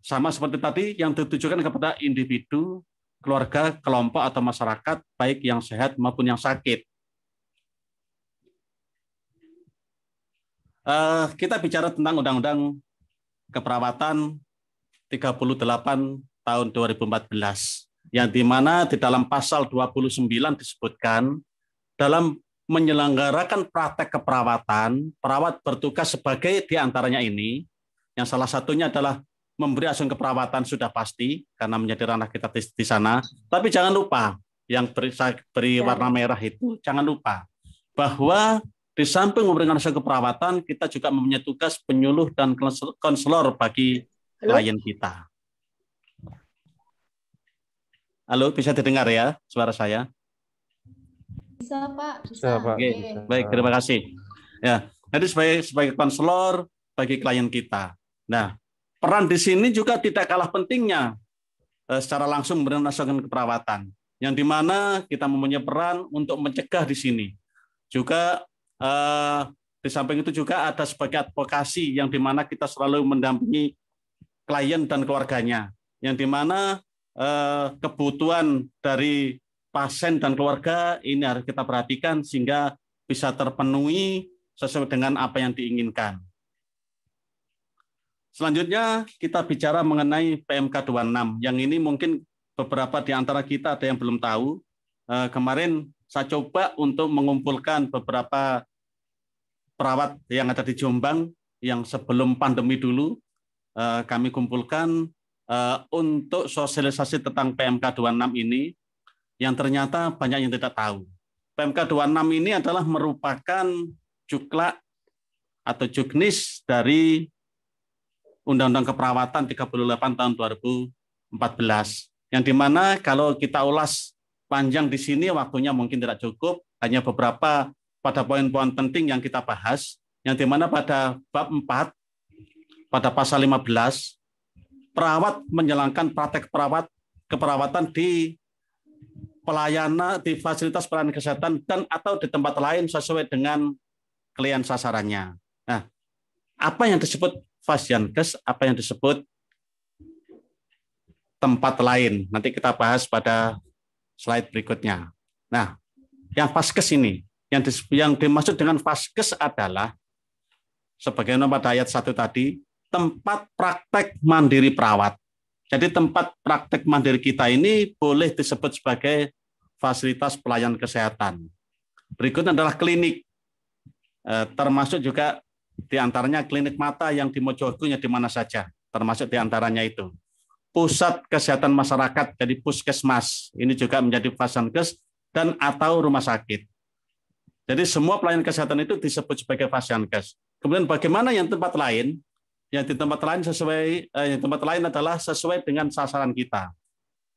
sama seperti tadi yang ditujukan kepada individu, keluarga, kelompok, atau masyarakat, baik yang sehat maupun yang sakit. Kita bicara tentang Undang-Undang Keperawatan 38 tahun 2014, yang dimana di dalam pasal 29 disebutkan dalam menyelenggarakan praktek keperawatan, perawat bertugas sebagai diantaranya ini, yang salah satunya adalah memberi asuhan keperawatan sudah pasti, karena menjadi ranah kita di sana. Tapi jangan lupa, yang beri warna merah itu, jangan lupa bahwa di samping memberikan asuhan keperawatan, kita juga mempunyai tugas penyuluh dan konselor bagi klien kita. Halo, bisa didengar ya suara saya? Bisa, Pak. Bisa, Pak. Oke, baik, terima kasih. Ya, jadi sebagai konselor bagi klien kita. Nah, peran di sini juga tidak kalah pentingnya secara langsung memberikan asuhan keperawatan, yang dimana kita mempunyai peran untuk mencegah di sini. Juga di samping itu juga ada sebagai advokasi, yang dimana kita selalu mendampingi klien dan keluarganya, yang dimana kebutuhan dari pasien dan keluarga ini harus kita perhatikan sehingga bisa terpenuhi sesuai dengan apa yang diinginkan. Selanjutnya kita bicara mengenai PMK 26, yang ini mungkin beberapa di antara kita ada yang belum tahu. Kemarin saya coba untuk mengumpulkan beberapa perawat yang ada di Jombang yang sebelum pandemi dulu, kami kumpulkan untuk sosialisasi tentang PMK 26 ini, yang ternyata banyak yang tidak tahu. PMK 26 ini adalah merupakan juklak atau juknis dari Undang-Undang Keperawatan 38 tahun 2014, yang dimana kalau kita ulas panjang di sini waktunya mungkin tidak cukup, hanya beberapa pada poin-poin penting yang kita bahas, yang dimana pada bab 4 pada pasal 15, perawat menjalankan praktek keperawatan di pelayanan di fasilitas pelayanan kesehatan dan atau di tempat lain sesuai dengan klien sasarannya. Nah, apa yang disebut Fasyankes, apa yang disebut tempat lain, nanti kita bahas pada slide berikutnya. Nah, yang Faskes ini, yang dimaksud dengan Faskes adalah sebagaimana pada ayat 1 tadi, tempat praktek mandiri perawat. Jadi tempat praktek mandiri kita ini boleh disebut sebagai fasilitas pelayanan kesehatan. Berikutnya adalah klinik, termasuk juga diantaranya klinik mata yang di Mojokerto di mana saja, termasuk diantaranya itu. Pusat kesehatan masyarakat, jadi puskesmas, ini juga menjadi Fasyankes dan atau rumah sakit. Jadi semua pelayanan kesehatan itu disebut sebagai Fasyankes. Kemudian bagaimana yang tempat lain? Yang di tempat lain yang tempat lain adalah sesuai dengan sasaran kita.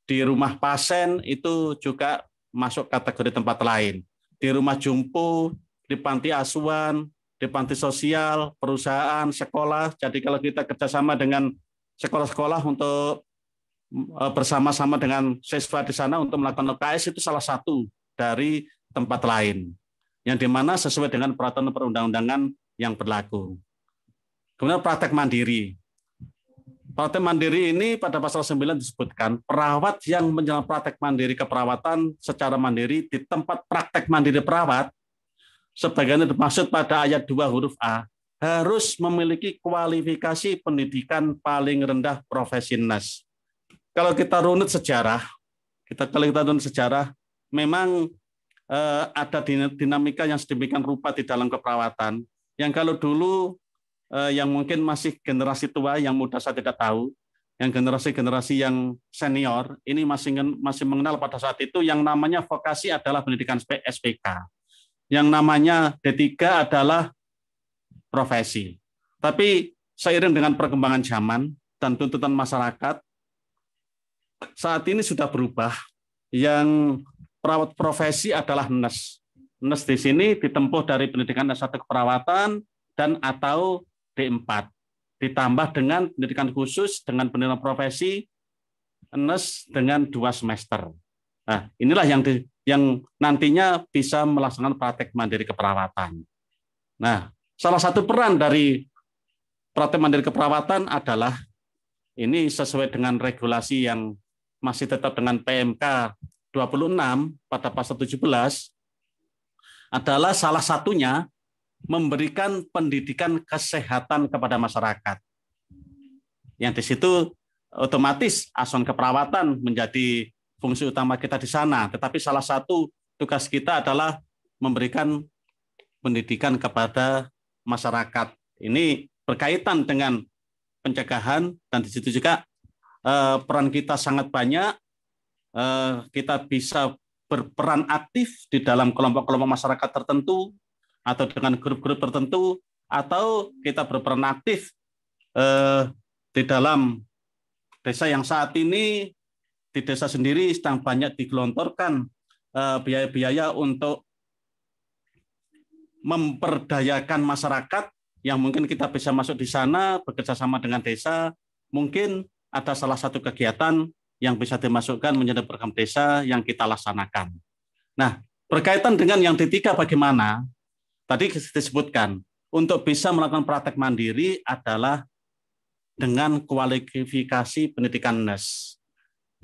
Di rumah pasien itu juga masuk kategori tempat lain. Di rumah jumpo, di panti asuhan, di panti sosial, perusahaan, sekolah. Jadi kalau kita kerjasama dengan sekolah-sekolah untuk bersama-sama dengan siswa di sana untuk melakukan UKS, itu salah satu dari tempat lain, yang dimana sesuai dengan peraturan perundang-undangan yang berlaku. Kemudian praktek mandiri. Praktek mandiri ini pada pasal 9 disebutkan perawat yang menjalankan praktek mandiri keperawatan secara mandiri di tempat praktek mandiri perawat, sebagaimana dimaksud pada ayat 2 huruf A, harus memiliki kualifikasi pendidikan paling rendah profesi nas. Kalau kita runut sejarah, memang ada dinamika yang sedemikian rupa di dalam keperawatan, yang kalau dulu yang mungkin masih generasi tua, yang muda saya tidak tahu, yang generasi yang senior ini masih mengenal pada saat itu yang namanya vokasi adalah pendidikan SPK, yang namanya D3 adalah profesi. Tapi seiring dengan perkembangan zaman dan tuntutan masyarakat, saat ini sudah berubah, yang perawat profesi adalah NES. NES di sini ditempuh dari pendidikan S1 keperawatan dan atau D4, ditambah dengan pendidikan khusus dengan pendidikan profesi NES dengan 2 semester. Nah, inilah yang nantinya bisa melaksanakan praktek mandiri keperawatan. Nah, salah satu peran dari praktek mandiri keperawatan adalah ini sesuai dengan regulasi yang masih tetap dengan PMK 26 pada pasal 17, adalah salah satunya memberikan pendidikan kesehatan kepada masyarakat. Yang di situ otomatis asuhan keperawatan menjadi fungsi utama kita di sana. Tetapi salah satu tugas kita adalah memberikan pendidikan kepada masyarakat. Ini berkaitan dengan pencegahan, dan di situ juga peran kita sangat banyak. Kita bisa berperan aktif di dalam kelompok-kelompok masyarakat tertentu atau dengan grup-grup tertentu, atau kita berperan aktif di dalam desa yang saat ini di desa sendiri sedang banyak digelontorkan biaya-biaya untuk memperdayakan masyarakat, yang mungkin kita bisa masuk di sana bekerja sama dengan desa. Mungkin ada salah satu kegiatan yang bisa dimasukkan menjadi program desa yang kita laksanakan. Nah, berkaitan dengan yang ketiga, bagaimana? Tadi disebutkan, untuk bisa melakukan praktek mandiri adalah dengan kualifikasi pendidikan nurse.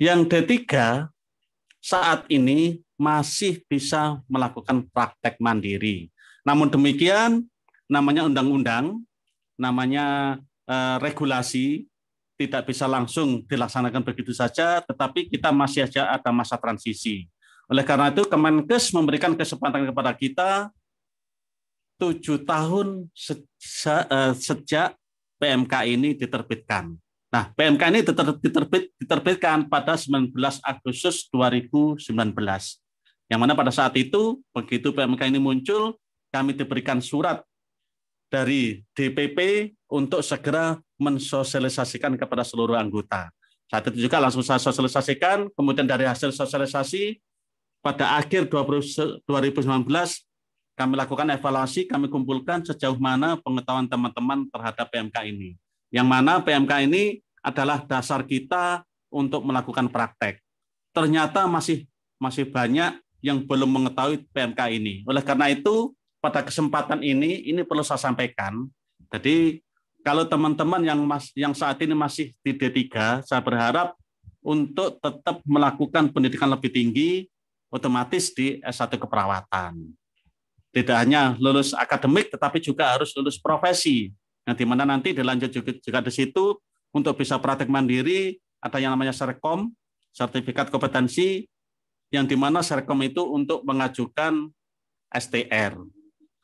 Yang ketiga, saat ini masih bisa melakukan praktek mandiri. Namun demikian, namanya undang-undang, namanya regulasi, tidak bisa langsung dilaksanakan begitu saja, tetapi kita masih saja ada masa transisi. Oleh karena itu, Kemenkes memberikan kesempatan kepada kita 7 tahun sejak PMK ini diterbitkan. Nah, PMK ini diterbitkan pada 19 Agustus 2019. Yang mana pada saat itu, begitu PMK ini muncul, kami diberikan surat dari DPP untuk segera mensosialisasikan kepada seluruh anggota. Saat itu juga langsung saya sosialisasikan, kemudian dari hasil sosialisasi, pada akhir 2019, kami lakukan evaluasi, kami kumpulkan sejauh mana pengetahuan teman-teman terhadap PMK ini. Yang mana PMK ini adalah dasar kita untuk melakukan praktek. Ternyata masih banyak yang belum mengetahui PMK ini. Oleh karena itu, pada kesempatan ini perlu saya sampaikan. Jadi, kalau teman-teman yang saat ini masih di D3, saya berharap untuk tetap melakukan pendidikan lebih tinggi, otomatis di S1 keperawatan. Tidak hanya lulus akademik, tetapi juga harus lulus profesi. Nah, di mana nanti dilanjut juga di situ untuk bisa praktek mandiri, ada yang namanya Serkom, sertifikat kompetensi, yang di mana Serkom itu untuk mengajukan STR.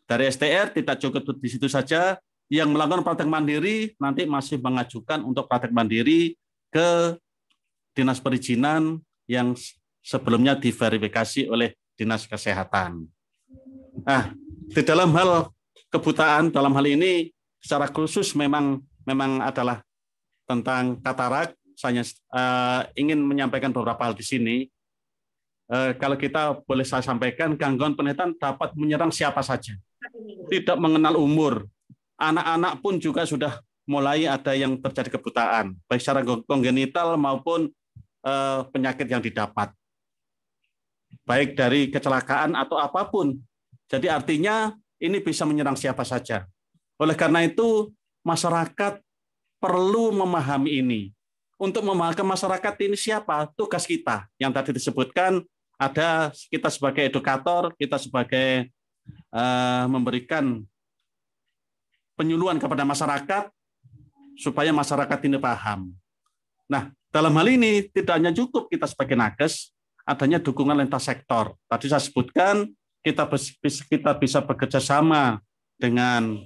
Dari STR tidak cukup di situ saja, yang melakukan praktek mandiri nanti masih mengajukan untuk praktek mandiri ke Dinas Perizinan yang sebelumnya diverifikasi oleh Dinas Kesehatan. Nah, di dalam hal kebutaan, dalam hal ini secara khusus memang adalah tentang katarak. Saya ingin menyampaikan beberapa hal di sini. Kalau kita boleh saya sampaikan, gangguan penglihatan dapat menyerang siapa saja. Tidak mengenal umur. Anak-anak pun juga sudah mulai ada yang terjadi kebutaan, baik secara kongenital maupun penyakit yang didapat. Baik dari kecelakaan atau apapun. Jadi artinya ini bisa menyerang siapa saja. Oleh karena itu, masyarakat perlu memahami ini. Untuk memahami masyarakat ini siapa? Tugas kita. Yang tadi disebutkan, ada kita sebagai edukator, kita sebagai memberikan penyuluhan kepada masyarakat supaya masyarakat ini paham. Nah, dalam hal ini tidak hanya cukup kita sebagai nakes, adanya dukungan lintas sektor. Tadi saya sebutkan kita bisa bekerja sama dengan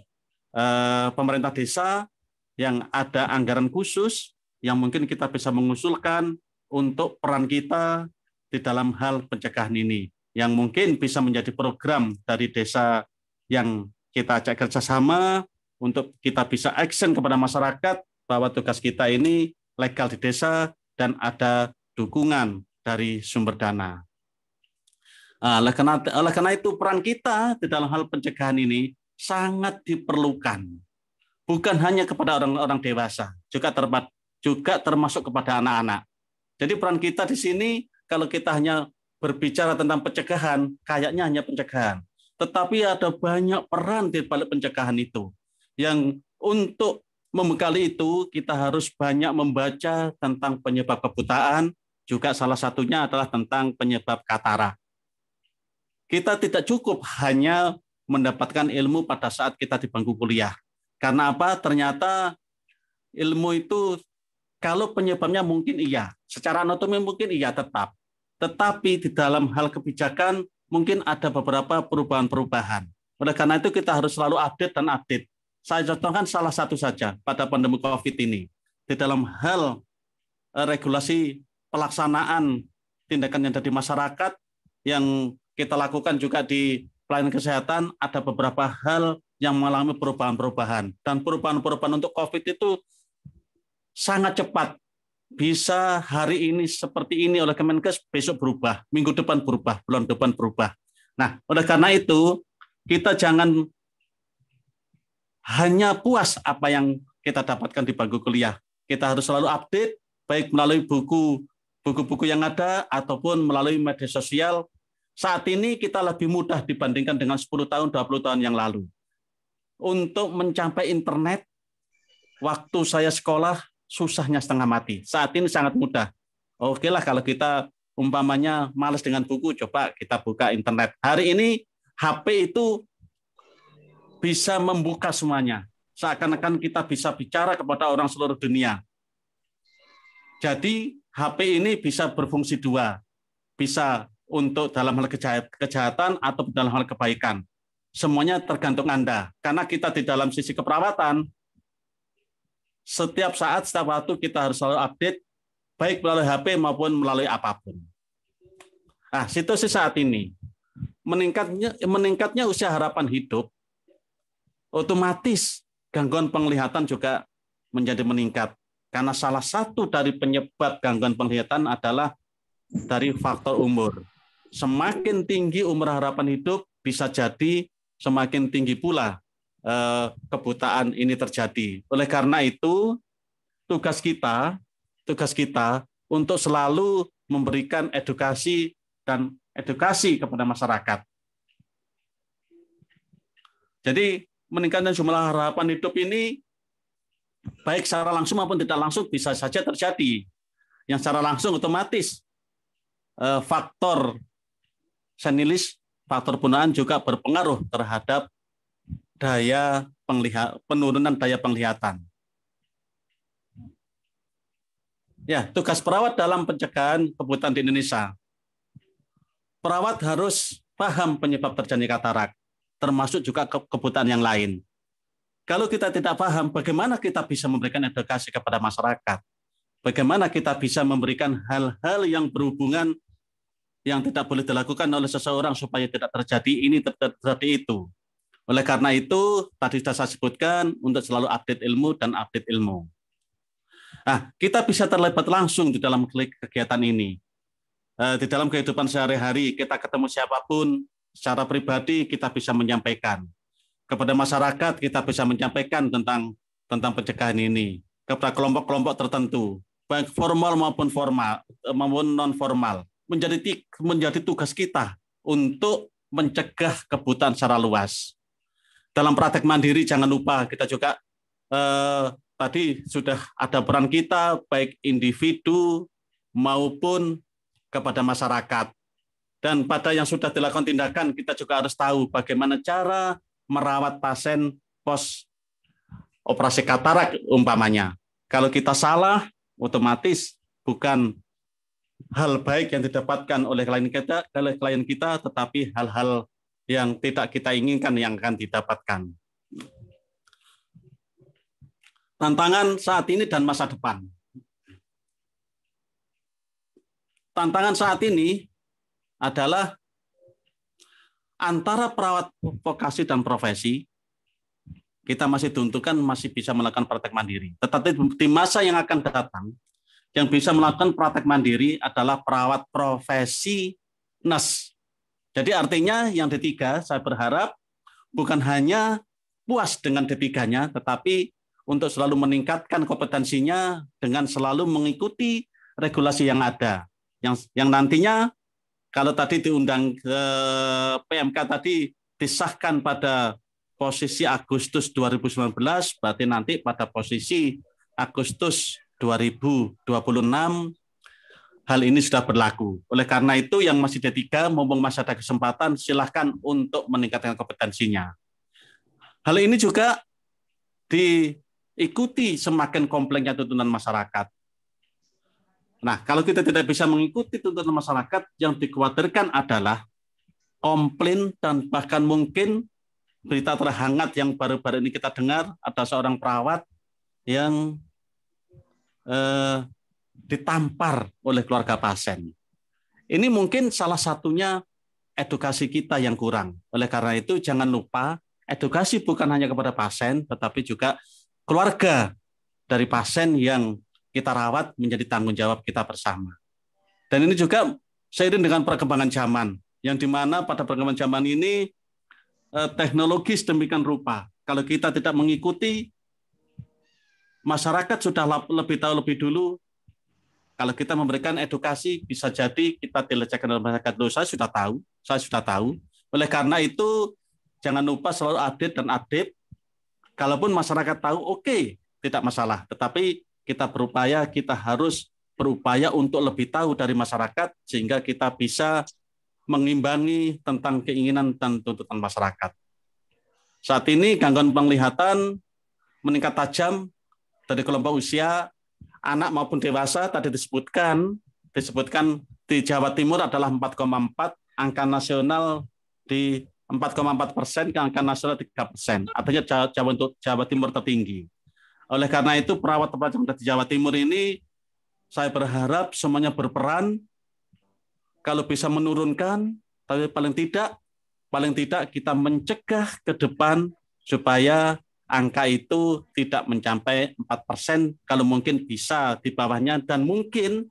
pemerintah desa yang ada anggaran khusus yang mungkin kita bisa mengusulkan untuk peran kita di dalam hal pencegahan ini, yang mungkin bisa menjadi program dari desa yang kita ajak kerjasama untuk kita bisa action kepada masyarakat bahwa tugas kita ini legal di desa dan ada dukungan dari sumber dana. Oleh karena itu peran kita di dalam hal pencegahan ini sangat diperlukan. Bukan hanya kepada orang-orang dewasa, juga termasuk kepada anak-anak. Jadi peran kita di sini, kalau kita hanya berbicara tentang pencegahan, kayaknya hanya pencegahan. Tetapi ada banyak peran di balik pencegahan itu. Yang untuk membekali itu, kita harus banyak membaca tentang penyebab kebutaan, juga salah satunya adalah tentang penyebab katarak. Kita tidak cukup hanya mendapatkan ilmu pada saat kita di bangku kuliah. Karena apa? Ternyata ilmu itu kalau penyebabnya mungkin iya, secara anatomi mungkin iya tetap. Tetapi di dalam hal kebijakan mungkin ada beberapa perubahan-perubahan. Oleh karena itu kita harus selalu update dan update. Saya contohkan salah satu saja pada pandemi COVID ini. Di dalam hal regulasi pelaksanaan tindakan yang ada di masyarakat, yang kita lakukan juga di pelayanan kesehatan, ada beberapa hal yang mengalami perubahan-perubahan. Dan perubahan-perubahan untuk COVID itu sangat cepat. Bisa hari ini seperti ini oleh Kemenkes, besok berubah, minggu depan berubah, bulan depan berubah. Nah, oleh karena itu, kita jangan hanya puas apa yang kita dapatkan di bangku kuliah. Kita harus selalu update, baik melalui buku-buku yang ada, ataupun melalui media sosial. Saat ini kita lebih mudah dibandingkan dengan 10 tahun, 20 tahun yang lalu. Untuk mencapai internet, waktu saya sekolah, susahnya setengah mati. Saat ini sangat mudah. Oke lah kalau kita umpamanya malas dengan buku, coba kita buka internet. Hari ini HP itu bisa membuka semuanya. Seakan-akan kita bisa bicara kepada orang seluruh dunia. Jadi HP ini bisa berfungsi dua. Bisa untuk dalam hal kejahatan atau dalam hal kebaikan. Semuanya tergantung Anda. Karena kita di dalam sisi keperawatan, setiap saat, setiap waktu kita harus selalu update, baik melalui HP maupun melalui apapun. Nah, situasi saat ini, meningkatnya usia harapan hidup, otomatis gangguan penglihatan juga menjadi meningkat. Karena salah satu dari penyebab gangguan penglihatan adalah dari faktor umur. Semakin tinggi umur harapan hidup, bisa jadi semakin tinggi pula kebutaan ini terjadi. Oleh karena itu, tugas kita untuk selalu memberikan edukasi kepada masyarakat. Jadi meningkatnya jumlah harapan hidup ini baik secara langsung maupun tidak langsung bisa saja terjadi. Yang secara langsung otomatis faktor senilis, faktor punaan juga berpengaruh terhadap penurunan daya penglihatan. Ya, tugas perawat dalam pencegahan kebutaan di Indonesia. Perawat harus paham penyebab terjadinya katarak, termasuk juga kebutaan yang lain. Kalau kita tidak paham, bagaimana kita bisa memberikan edukasi kepada masyarakat? Bagaimana kita bisa memberikan hal-hal yang berhubungan yang tidak boleh dilakukan oleh seseorang supaya tidak terjadi ini, terjadi itu. Oleh karena itu, tadi sudah saya sebutkan untuk selalu update ilmu dan update ilmu. Nah, kita bisa terlibat langsung di dalam kegiatan ini. Di dalam kehidupan sehari-hari, kita ketemu siapapun, secara pribadi kita bisa menyampaikan. Kepada masyarakat, kita bisa menyampaikan tentang pencegahan ini. Kepada kelompok-kelompok tertentu, baik formal maupun non-formal. Menjadi tugas kita untuk mencegah kebutaan secara luas. Dalam praktek mandiri jangan lupa kita juga tadi sudah ada peran kita baik individu maupun kepada masyarakat. Dan pada yang sudah dilakukan tindakan kita juga harus tahu bagaimana cara merawat pasien pos operasi katarak umpamanya. Kalau kita salah, otomatis bukan hal baik yang didapatkan oleh klien kita, tetapi hal-hal yang tidak kita inginkan yang akan didapatkan. Tantangan saat ini dan masa depan. Tantangan saat ini adalah antara perawat vokasi dan profesi, kita masih diuntungkan masih bisa melakukan praktek mandiri. Tetapi di masa yang akan datang, yang bisa melakukan praktek mandiri adalah perawat profesi nurse. Jadi artinya yang D3, saya berharap bukan hanya puas dengan D3-nya, tetapi untuk selalu meningkatkan kompetensinya dengan selalu mengikuti regulasi yang ada. Yang nantinya kalau tadi diundang ke PMK tadi disahkan pada posisi Agustus 2019, berarti nanti pada posisi Agustus 2026 hal ini sudah berlaku. Oleh karena itu yang masih D3, mumpung masih ada kesempatan, silahkan untuk meningkatkan kompetensinya. Hal ini juga diikuti semakin kompleknya tuntutan masyarakat. Nah, kalau kita tidak bisa mengikuti tuntutan masyarakat, yang dikhawatirkan adalah komplain dan bahkan mungkin berita terhangat yang baru-baru ini kita dengar, ada seorang perawat yang ditampar oleh keluarga pasien. Ini mungkin salah satunya edukasi kita yang kurang. Oleh karena itu jangan lupa edukasi bukan hanya kepada pasien, tetapi juga keluarga dari pasien yang kita rawat menjadi tanggung jawab kita bersama. Dan ini juga seiring dengan perkembangan zaman, yang dimana pada perkembangan zaman ini teknologi sedemikian rupa. Kalau kita tidak mengikuti, masyarakat sudah lebih tahu lebih dulu. Kalau kita memberikan edukasi, bisa jadi kita dilecehkan oleh masyarakat. Loh, saya sudah tahu. Oleh karena itu, jangan lupa selalu update dan update. Kalaupun masyarakat tahu, oke, tidak masalah. Tetapi kita harus berupaya untuk lebih tahu dari masyarakat, sehingga kita bisa mengimbangi tentang keinginan dan tuntutan masyarakat. Saat ini gangguan penglihatan meningkat tajam dari kelompok usia anak maupun dewasa. Tadi disebutkan di Jawa Timur adalah 4,4, angka nasional di 4,4%, ke angka nasional 3%. Artinya Jawa Timur tertinggi. Oleh karena itu perawat-perawat yang ada di Jawa Timur ini, saya berharap semuanya berperan. Kalau bisa menurunkan, tapi paling tidak kita mencegah ke depan supaya angka itu tidak mencapai 4%, kalau mungkin bisa di bawahnya, dan mungkin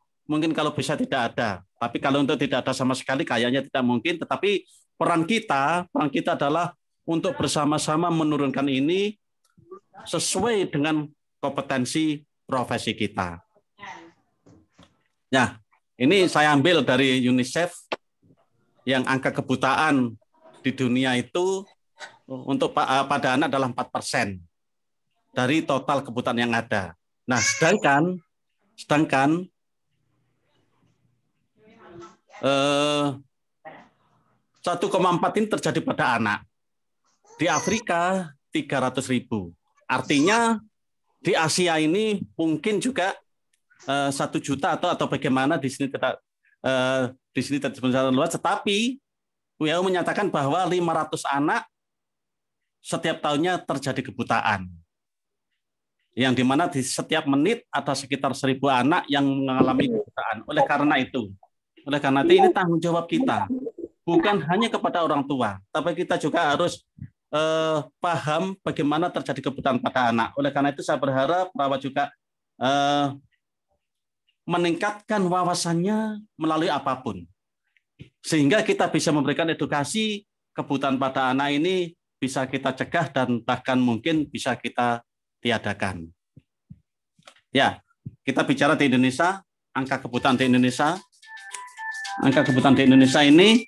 kalau bisa tidak ada. Tapi kalau untuk tidak ada sama sekali kayaknya tidak mungkin, tetapi peran kita adalah untuk bersama-sama menurunkan ini sesuai dengan kompetensi profesi kita. Ya, ini saya ambil dari UNICEF yang angka kebutaan di dunia itu untuk pada anak adalah 4% dari total kebutaan yang ada. Nah, sedangkan 1,4 ini terjadi pada anak. Di Afrika 300.000. Artinya di Asia ini mungkin juga 1 juta atau bagaimana di sini tidak sebenarnya luas, tetapi WHO menyatakan bahwa 500 anak setiap tahunnya terjadi kebutaan. Yang dimana di setiap menit ada sekitar 1.000 anak yang mengalami kebutaan. Oleh karena itu ini tanggung jawab kita, bukan hanya kepada orang tua, tapi kita juga harus paham bagaimana terjadi kebutaan pada anak. Oleh karena itu saya berharap perawat juga meningkatkan wawasannya melalui apapun, sehingga kita bisa memberikan edukasi kebutaan pada anak ini bisa kita cegah dan bahkan mungkin bisa kita tiadakan. Ya, kita bicara di Indonesia, angka kebutaan di Indonesia ini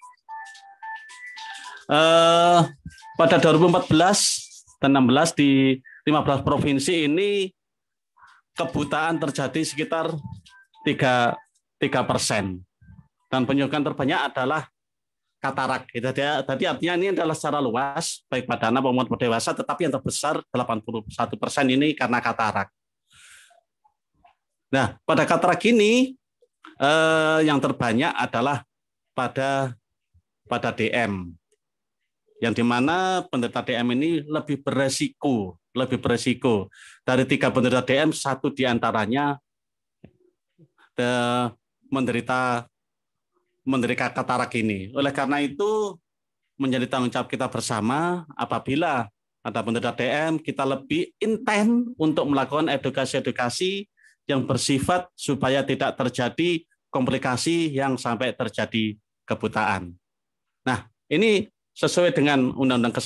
pada 2014 dan 16 di 15 provinsi ini kebutaan terjadi sekitar 3%. Dan penyebab terbanyak adalah katarak. Jadi artinya ini adalah secara luas, baik pada anak maupun pada dewasa, tetapi yang terbesar 81% ini karena katarak. Nah, pada katarak ini yang terbanyak adalah pada DM. Yang dimana penderita DM ini lebih beresiko. Dari 3 penderita DM, 1 diantaranya menderita katarak ini. Oleh karena itu menjadi tanggung jawab kita bersama, apabila ada penderita DM, kita lebih intens untuk melakukan edukasi yang bersifat supaya tidak terjadi komplikasi yang sampai terjadi kebutaan. Nah, ini sesuai dengan Undang-Undang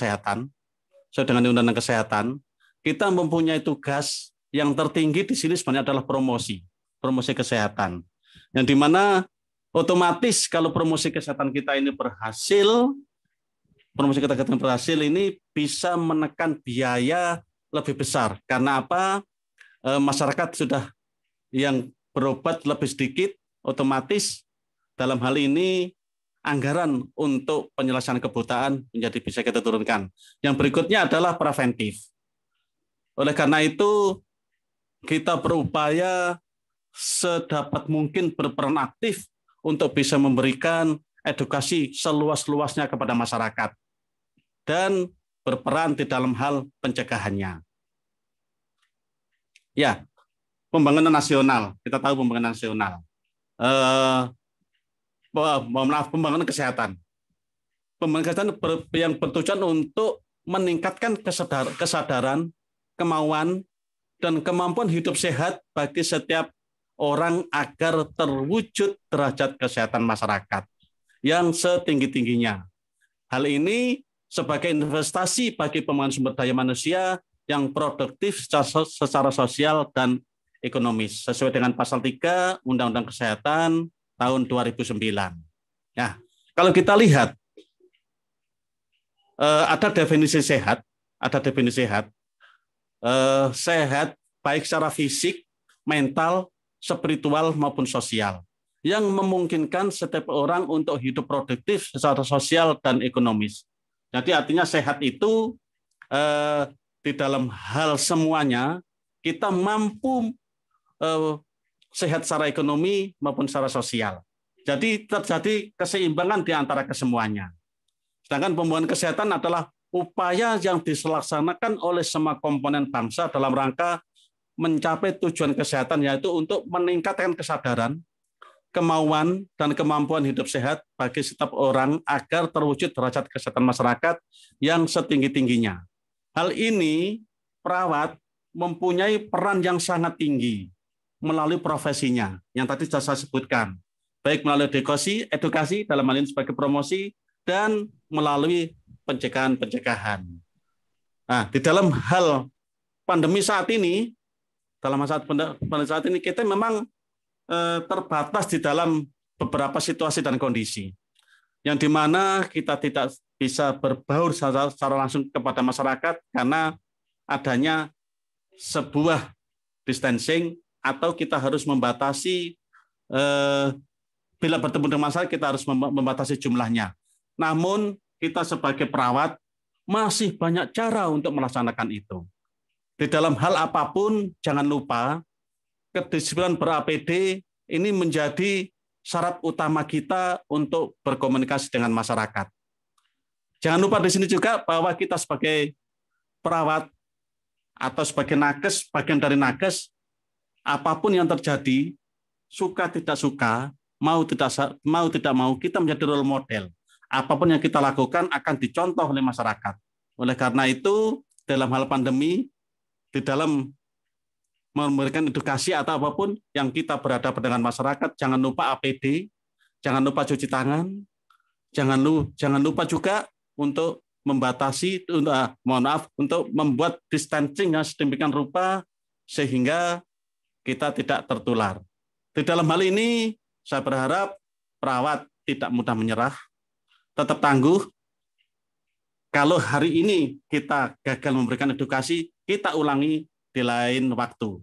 Kesehatan, kita mempunyai tugas yang tertinggi di sini sebenarnya adalah promosi kesehatan. Yang dimana otomatis kalau promosi kesehatan kita ini berhasil, ini bisa menekan biaya lebih besar. Karena apa? Masyarakat sudah yang berobat lebih sedikit, otomatis dalam hal ini anggaran untuk penyelesaian kebutaan menjadi bisa kita turunkan. Yang berikutnya adalah preventif. Oleh karena itu, kita berupaya sedapat mungkin berperan aktif untuk bisa memberikan edukasi seluas-luasnya kepada masyarakat dan berperan di dalam hal pencegahannya. Ya, pembangunan nasional. Kita tahu pembangunan nasional. Pembangunan kesehatan. Pembangunan kesehatan yang bertujuan untuk meningkatkan kesadaran, kemauan, dan kemampuan hidup sehat bagi setiap orang agar terwujud derajat kesehatan masyarakat yang setinggi-tingginya. Hal ini sebagai investasi bagi pembangunan sumber daya manusia yang produktif secara sosial dan ekonomis, sesuai dengan pasal 3 Undang-Undang Kesehatan tahun 2009. Nah, kalau kita lihat, ada definisi sehat, sehat baik secara fisik, mental, spiritual maupun sosial, yang memungkinkan setiap orang untuk hidup produktif secara sosial dan ekonomis. Jadi artinya sehat itu di dalam hal semuanya kita mampu sehat secara ekonomi maupun secara sosial. Jadi terjadi keseimbangan di antara kesemuanya. Sedangkan pembangunan kesehatan adalah upaya yang dilaksanakan oleh semua komponen bangsa dalam rangka mencapai tujuan kesehatan, yaitu untuk meningkatkan kesadaran, kemauan, dan kemampuan hidup sehat bagi setiap orang agar terwujud derajat kesehatan masyarakat yang setinggi-tingginya. Hal ini perawat mempunyai peran yang sangat tinggi melalui profesinya yang tadi sudah saya sebutkan, baik melalui edukasi dalam hal ini sebagai promosi dan melalui pencegahan. Nah, di dalam hal pandemi saat ini, kita memang terbatas di dalam beberapa situasi dan kondisi, yang dimana kita tidak bisa berbaur secara langsung kepada masyarakat karena adanya sebuah distancing, atau kita harus membatasi, bila bertemu dengan masyarakat kita harus membatasi jumlahnya. Namun kita sebagai perawat masih banyak cara untuk melaksanakan itu. Di dalam hal apapun, jangan lupa kedisiplinan ber-APD ini menjadi syarat utama kita untuk berkomunikasi dengan masyarakat. Jangan lupa di sini juga bahwa kita sebagai perawat atau sebagai nakes, bagian dari nakes, apapun yang terjadi, suka tidak suka, mau tidak mau, kita menjadi role model. Apapun yang kita lakukan akan dicontoh oleh masyarakat. Oleh karena itu, dalam hal pandemi, di dalam memberikan edukasi atau apapun yang kita berhadapan dengan masyarakat, jangan lupa APD, jangan lupa cuci tangan, jangan lupa juga untuk membatasi, untuk membuat distancing yang sedemikian rupa sehingga kita tidak tertular. Di dalam hal ini, saya berharap perawat tidak mudah menyerah, tetap tangguh. Kalau hari ini kita gagal memberikan edukasi, kita ulangi di lain waktu.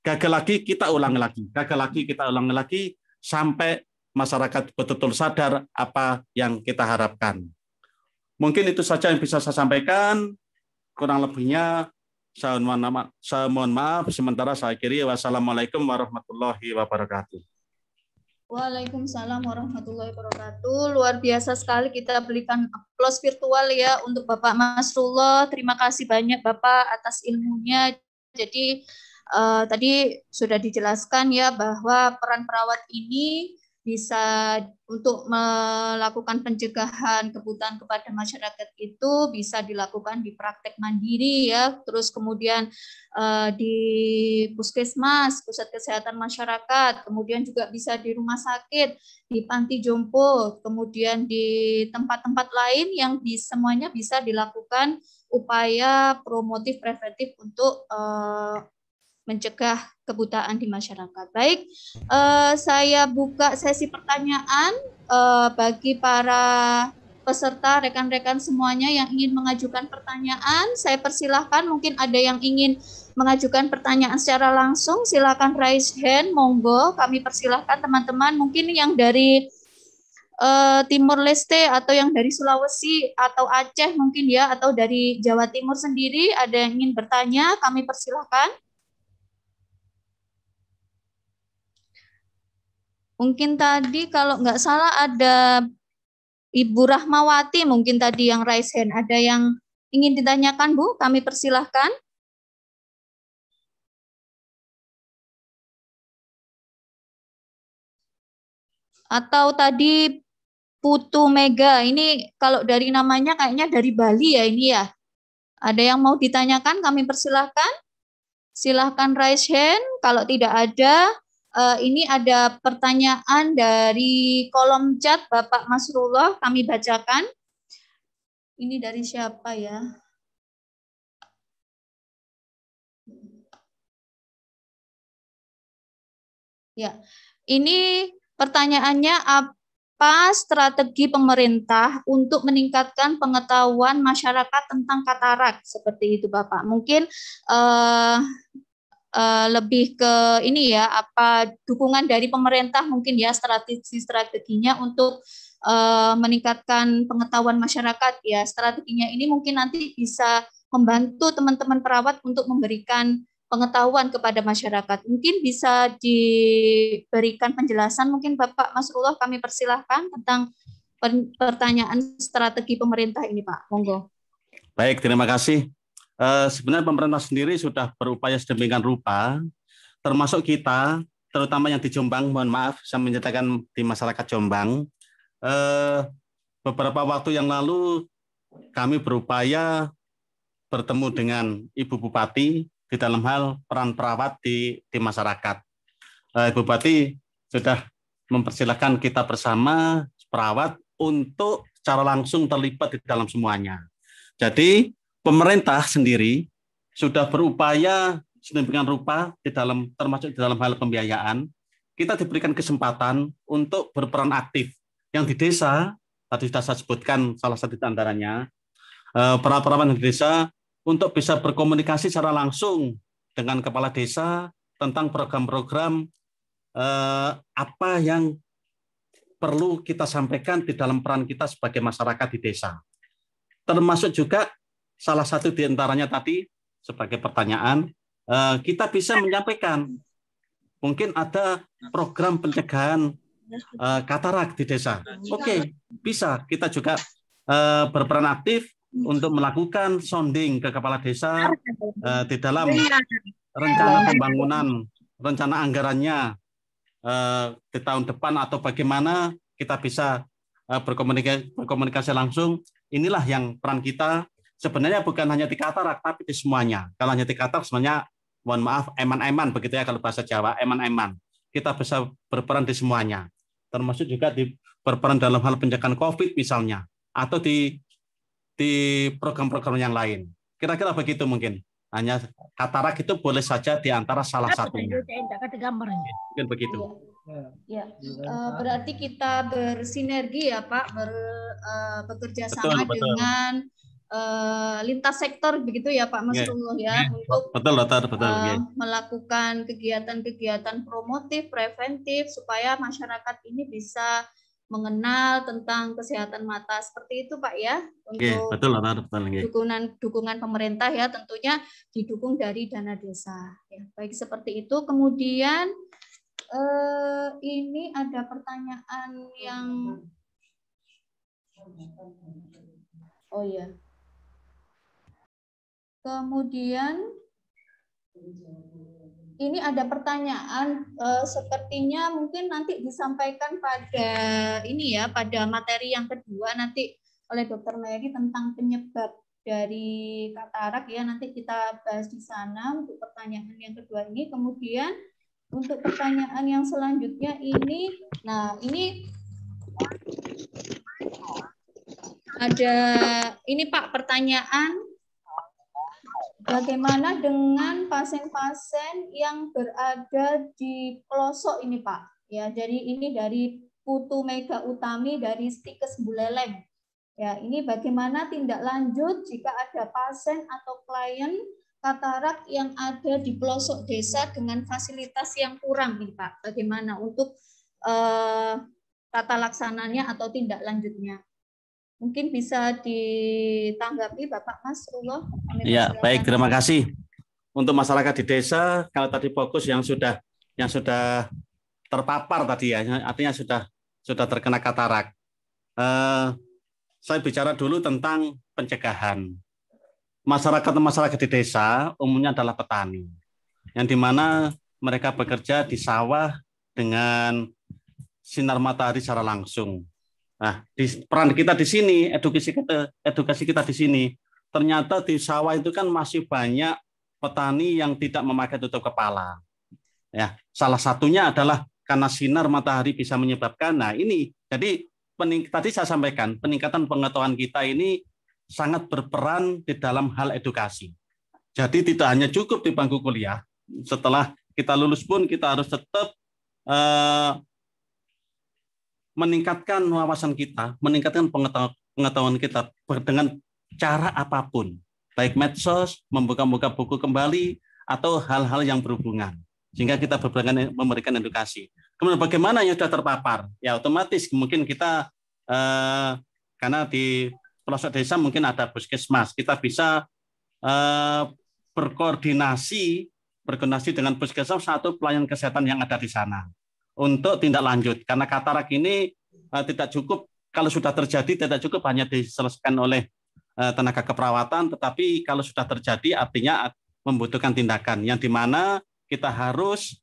Gagal lagi, kita ulangi lagi. Gagal lagi, kita ulangi lagi, sampai masyarakat betul-betul sadar apa yang kita harapkan. Mungkin itu saja yang bisa saya sampaikan. Kurang lebihnya, saya mohon maaf. Sementara saya akhiri. Wassalamualaikum warahmatullahi wabarakatuh. Waalaikumsalam warahmatullahi wabarakatuh. Luar biasa sekali, kita berikan aplaus virtual ya untuk Bapak Masrullah. Terima kasih banyak Bapak atas ilmunya. Jadi tadi sudah dijelaskan ya bahwa peran perawat ini bisa untuk melakukan pencegahan kebutaan kepada masyarakat itu bisa dilakukan di praktek mandiri ya, terus kemudian di puskesmas, pusat kesehatan masyarakat, kemudian juga bisa di rumah sakit, di panti jompo, kemudian di tempat-tempat lain yang semuanya bisa dilakukan upaya promotif preventif untuk mencegah kebutaan di masyarakat. Baik, saya buka sesi pertanyaan bagi para peserta, rekan-rekan semuanya yang ingin mengajukan pertanyaan, saya persilahkan. Mungkin ada yang ingin mengajukan pertanyaan secara langsung, silakan raise hand, monggo. Kami persilahkan teman-teman, mungkin yang dari Timur Leste atau yang dari Sulawesi atau Aceh mungkin ya, atau dari Jawa Timur sendiri, ada yang ingin bertanya, kami persilahkan. Mungkin tadi kalau nggak salah ada Ibu Rahmawati mungkin tadi yang raise hand. Ada yang ingin ditanyakan, Bu? Kami persilahkan. Atau tadi Putu Mega, ini kalau dari namanya kayaknya dari Bali ya ini ya. Ada yang mau ditanyakan, kami persilahkan. Silahkan raise hand. Kalau tidak ada, ini ada pertanyaan dari kolom chat Bapak Masrullah, kami bacakan. Ini dari siapa ya? Ya, ini pertanyaannya, apa strategi pemerintah untuk meningkatkan pengetahuan masyarakat tentang katarak? Seperti itu Bapak. Mungkin lebih ke ini ya, apa dukungan dari pemerintah mungkin ya, strateginya untuk meningkatkan pengetahuan masyarakat ya. Strateginya ini mungkin nanti bisa membantu teman-teman perawat untuk memberikan pengetahuan kepada masyarakat. Mungkin bisa diberikan penjelasan mungkin Bapak Masrullah, kami persilahkan tentang pertanyaan strategi pemerintah ini Pak. Monggo. Baik, terima kasih. Sebenarnya pemerintah sendiri sudah berupaya sedemikian rupa, termasuk kita, terutama yang di Jombang, mohon maaf, saya menyatakan di masyarakat Jombang, beberapa waktu yang lalu kami berupaya bertemu dengan Ibu Bupati di dalam hal peran perawat di masyarakat. Ibu Bupati sudah mempersilahkan kita bersama perawat untuk secara langsung terlibat di dalam semuanya. Jadi pemerintah sendiri sudah berupaya sedemikian rupa di dalam, termasuk di dalam hal pembiayaan, kita diberikan kesempatan untuk berperan aktif. Yang di desa, tadi sudah saya sebutkan salah satu di antaranya, perawat-perawat di desa untuk bisa berkomunikasi secara langsung dengan kepala desa tentang program-program apa yang perlu kita sampaikan di dalam peran kita sebagai masyarakat di desa. Termasuk juga salah satu di antaranya tadi sebagai pertanyaan, kita bisa menyampaikan mungkin ada program pencegahan katarak di desa. Oke, bisa kita juga berperan aktif untuk melakukan sounding ke kepala desa di dalam rencana pembangunan, rencana anggarannya di tahun depan, atau bagaimana kita bisa berkomunikasi langsung. Inilah yang peran kita sebenarnya bukan hanya di katarak, tapi di semuanya. Kalau hanya di katarak sebenarnya, mohon maaf, eman-eman begitu ya kalau bahasa Jawa, eman-eman. Kita bisa berperan di semuanya, termasuk juga berperan dalam hal pencegahan COVID misalnya, atau di program-program yang lain. Kira-kira begitu mungkin. Hanya katarak itu boleh saja di antara salah satunya. Mungkin begitu. Ya, berarti kita bersinergi ya Pak, bekerja sama dengan lintas sektor begitu ya Pak Masrullah ya, untuk melakukan kegiatan-kegiatan promotif, preventif supaya masyarakat ini bisa mengenal tentang kesehatan mata, seperti itu Pak ya, untuk dukungan pemerintah ya, tentunya didukung dari dana desa ya. Baik, seperti itu. Kemudian ini ada pertanyaan yang kemudian ini ada pertanyaan, sepertinya mungkin nanti disampaikan pada ini ya, pada materi yang kedua nanti oleh Dr. Mary tentang penyebab dari katarak ya, nanti kita bahas di sana untuk pertanyaan yang kedua ini. Kemudian untuk pertanyaan yang selanjutnya ini, nah ini ada ini Pak, pertanyaan, bagaimana dengan pasien-pasien yang berada di pelosok ini Pak? Ya, jadi ini dari Putu Mega Utami dari Stikes Buleleng. Ya, ini bagaimana tindak lanjut jika ada pasien atau klien katarak yang ada di pelosok desa dengan fasilitas yang kurang nih Pak. Bagaimana untuk tata laksananya atau tindak lanjutnya? Mungkin bisa ditanggapi Bapak Masrullah. Ya, baik, terima kasih. Untuk masyarakat di desa, kalau tadi fokus yang sudah terpapar tadi ya, artinya sudah terkena katarak. Saya bicara dulu tentang pencegahan. Masyarakat di desa umumnya adalah petani, yang dimana mereka bekerja di sawah dengan sinar matahari secara langsung. Nah, peran kita di sini, edukasi kita di sini, ternyata di sawah itu kan masih banyak petani yang tidak memakai tutup kepala. Ya, salah satunya adalah karena sinar matahari bisa menyebabkan. Nah, ini jadi tadi saya sampaikan peningkatan pengetahuan kita ini sangat berperan di dalam hal edukasi. Jadi tidak hanya cukup di bangku kuliah, setelah kita lulus pun kita harus tetap meningkatkan wawasan kita, meningkatkan pengetahuan kita dengan cara apapun, baik medsos, membuka buku kembali, atau hal-hal yang berhubungan, sehingga kita memberikan edukasi. Kemudian bagaimana yang sudah terpapar? Ya otomatis mungkin kita, karena di pelosok desa mungkin ada puskesmas, kita bisa berkoordinasi dengan puskesmas atau pelayanan kesehatan yang ada di sana untuk tindak lanjut. Karena katarak ini tidak cukup, kalau sudah terjadi tidak cukup hanya diselesaikan oleh tenaga keperawatan, tetapi kalau sudah terjadi artinya membutuhkan tindakan yang dimana kita harus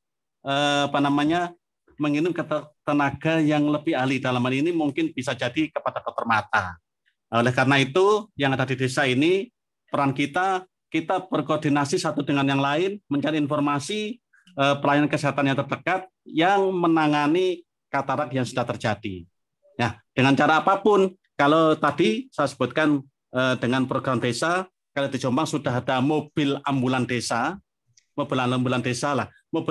mengirim ke tenaga yang lebih ahli. Dalam hal ini mungkin bisa jadi kepada dokter mata. Oleh karena itu, yang ada di desa ini, peran kita berkoordinasi satu dengan yang lain, mencari informasi pelayanan kesehatan yang terdekat yang menangani katarak yang sudah terjadi. Ya, dengan cara apapun, kalau tadi saya sebutkan dengan program desa, kalau di Jombang sudah ada mobil ambulan desa, Mobil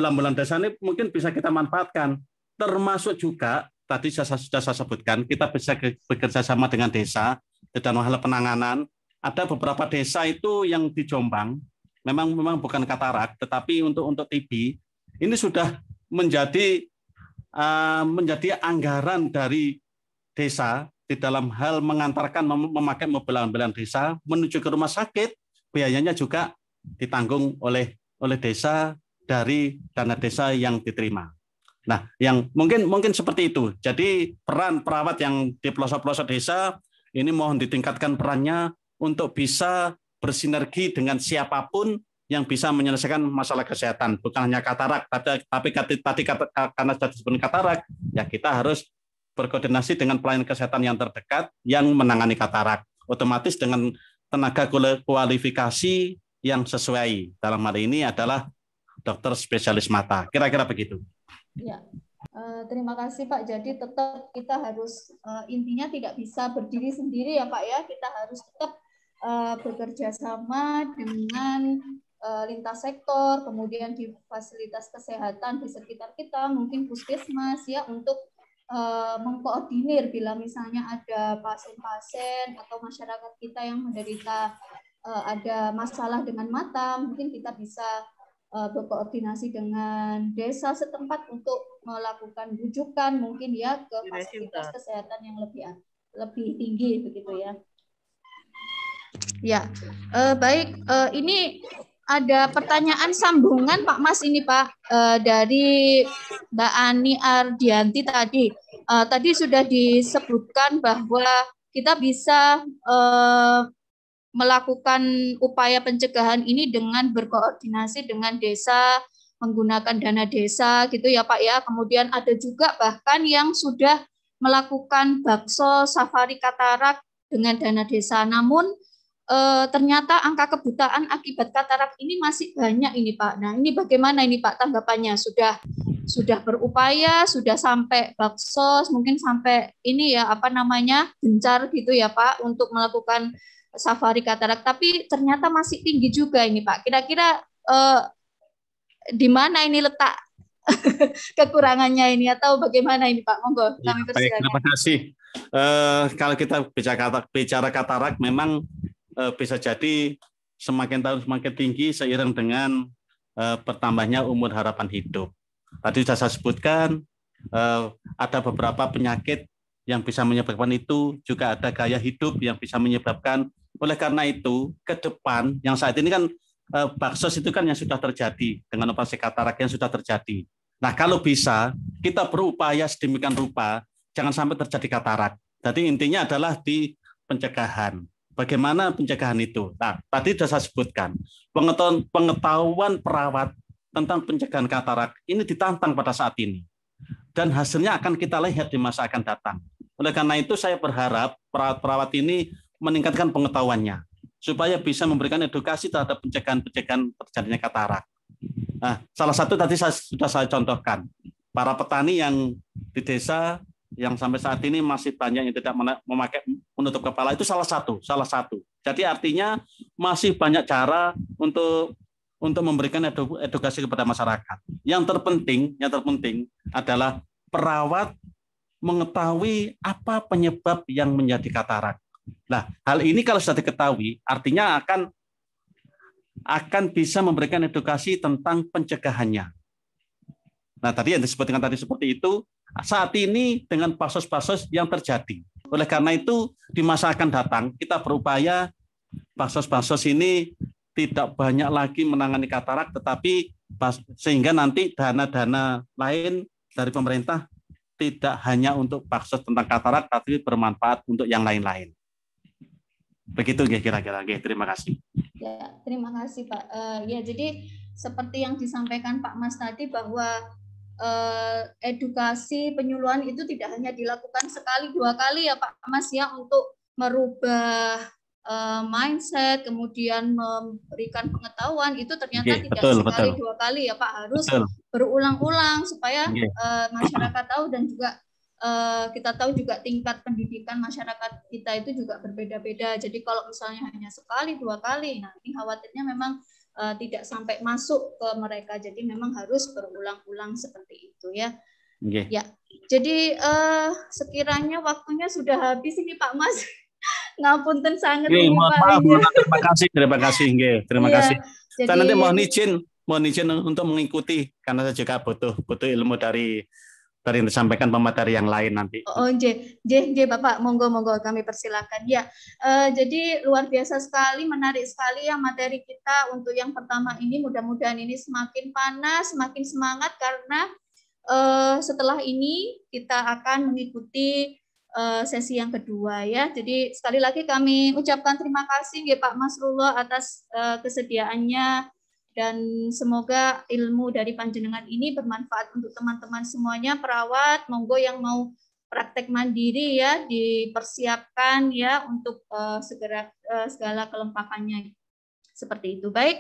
ambulan desa ini mungkin bisa kita manfaatkan. Termasuk juga, tadi sudah saya sebutkan, kita bisa bekerja sama dengan desa dalam hal penanganan. Ada beberapa desa itu yang di Jombang, memang bukan katarak, tetapi untuk TB, ini sudah menjadi anggaran dari desa di dalam hal mengantarkan memakai mobil ambulan desa menuju ke rumah sakit, biayanya juga ditanggung oleh desa dari dana desa yang diterima. Nah, yang mungkin seperti itu. Jadi peran perawat yang di pelosok-pelosok desa ini mohon ditingkatkan perannya untuk bisa bersinergi dengan siapapun yang bisa menyelesaikan masalah kesehatan, bukan hanya katarak, tapi tadi karena sudah disebut katarak, ya kita harus berkoordinasi dengan pelayanan kesehatan yang terdekat yang menangani katarak, otomatis dengan tenaga kualifikasi yang sesuai. Dalam hal ini adalah dokter spesialis mata. Kira-kira begitu. Ya, terima kasih Pak. Jadi tetap kita harus intinya tidak bisa berdiri sendiri ya Pak ya. Kita harus tetap bekerja sama dengan lintas sektor, kemudian di fasilitas kesehatan di sekitar kita, mungkin puskesmas ya, untuk mengkoordinir bila misalnya ada pasien-pasien atau masyarakat kita yang menderita ada masalah dengan mata, mungkin kita bisa berkoordinasi dengan desa setempat untuk melakukan rujukan mungkin ya ke fasilitas kesehatan yang lebih tinggi begitu ya. Ya, baik. Ini ada pertanyaan sambungan Pak Mas ini Pak dari Mbak Ani Ardianti tadi. Tadi sudah disebutkan bahwa kita bisa melakukan upaya pencegahan ini dengan berkoordinasi dengan desa, menggunakan dana desa gitu ya Pak ya. Kemudian ada juga bahkan yang sudah melakukan bakso safari katarak dengan dana desa. Namun ternyata angka kebutaan akibat katarak ini masih banyak ini Pak. Nah, ini bagaimana ini Pak tanggapannya? Sudah berupaya, sudah sampai baksos, mungkin sampai ini ya gencar gitu ya Pak untuk melakukan safari katarak, tapi ternyata masih tinggi juga ini Pak. Kira-kira di mana ini letak kekurangannya ini atau bagaimana ini Pak? Monggo kami Baik, persilakan. terima kasih. Kalau kita bicara katarak, memang bisa jadi semakin tahun semakin tinggi seiring dengan bertambahnya umur harapan hidup. Tadi sudah saya sebutkan, ada beberapa penyakit yang bisa menyebabkan itu, juga ada gaya hidup yang bisa menyebabkan. Oleh karena itu, ke depan, yang saat ini kan baksos itu kan yang sudah terjadi, dengan operasi katarak yang sudah terjadi. Nah, kalau bisa, kita berupaya sedemikian rupa, jangan sampai terjadi katarak. Jadi intinya adalah di pencegahan. Bagaimana pencegahan itu? Nah, tadi sudah saya sebutkan, pengetahuan perawat tentang pencegahan katarak ini ditantang pada saat ini. Dan hasilnya akan kita lihat di masa akan datang. Oleh karena itu, saya berharap perawat-perawat ini meningkatkan pengetahuannya, supaya bisa memberikan edukasi terhadap pencegahan terjadinya katarak. Nah, salah satu tadi sudah saya contohkan, para petani yang di desa yang sampai saat ini masih banyak yang tidak memakai penutup kepala, itu salah satu. Jadi artinya masih banyak cara untuk memberikan edukasi kepada masyarakat. Yang terpenting adalah perawat mengetahui apa penyebab yang menjadi katarak. Nah, hal ini kalau sudah diketahui, artinya akan bisa memberikan edukasi tentang pencegahannya. Nah, tadi yang disebutkan tadi seperti itu, saat ini dengan baksos-baksos yang terjadi. Oleh karena itu, di masa akan datang, kita berupaya baksos-baksos ini tidak banyak lagi menangani katarak, tetapi sehingga nanti dana-dana lain dari pemerintah tidak hanya untuk baksos tentang katarak, tapi bermanfaat untuk yang lain-lain. Begitu kira-kira. Terima kasih. Ya, terima kasih Pak. Ya, jadi seperti yang disampaikan Pak Mas tadi bahwa edukasi penyuluhan itu tidak hanya dilakukan sekali dua kali ya Pak Mas ya, untuk merubah mindset, kemudian memberikan pengetahuan, itu ternyata tidak sekali dua kali ya Pak, harus berulang-ulang supaya masyarakat tahu, dan juga kita tahu juga tingkat pendidikan masyarakat kita itu juga berbeda-beda. Jadi kalau misalnya hanya sekali dua kali, nah ini khawatirnya memang tidak sampai masuk ke mereka. Jadi memang harus berulang-ulang seperti itu ya. Ya. Jadi sekiranya waktunya sudah habis ini Pak Mas. Ngapunten sangat ini Pak. Terima kasih. Terima kasih. Saya nanti mohon izin untuk mengikuti, karena saya juga butuh ilmu dari yang disampaikan pemateri yang lain nanti. Bapak, monggo kami persilakan. Ya, jadi luar biasa sekali, menarik sekali ya materi kita untuk yang pertama ini. Mudah-mudahan ini semakin panas, semakin semangat, karena setelah ini kita akan mengikuti sesi yang kedua ya. Jadi sekali lagi kami ucapkan terima kasih ya Pak Masrullah atas kesediaannya, dan semoga ilmu dari panjenengan ini bermanfaat untuk teman-teman semuanya. Perawat, monggo yang mau praktek mandiri ya, dipersiapkan ya untuk segala kelengkapannya. Seperti itu. Baik.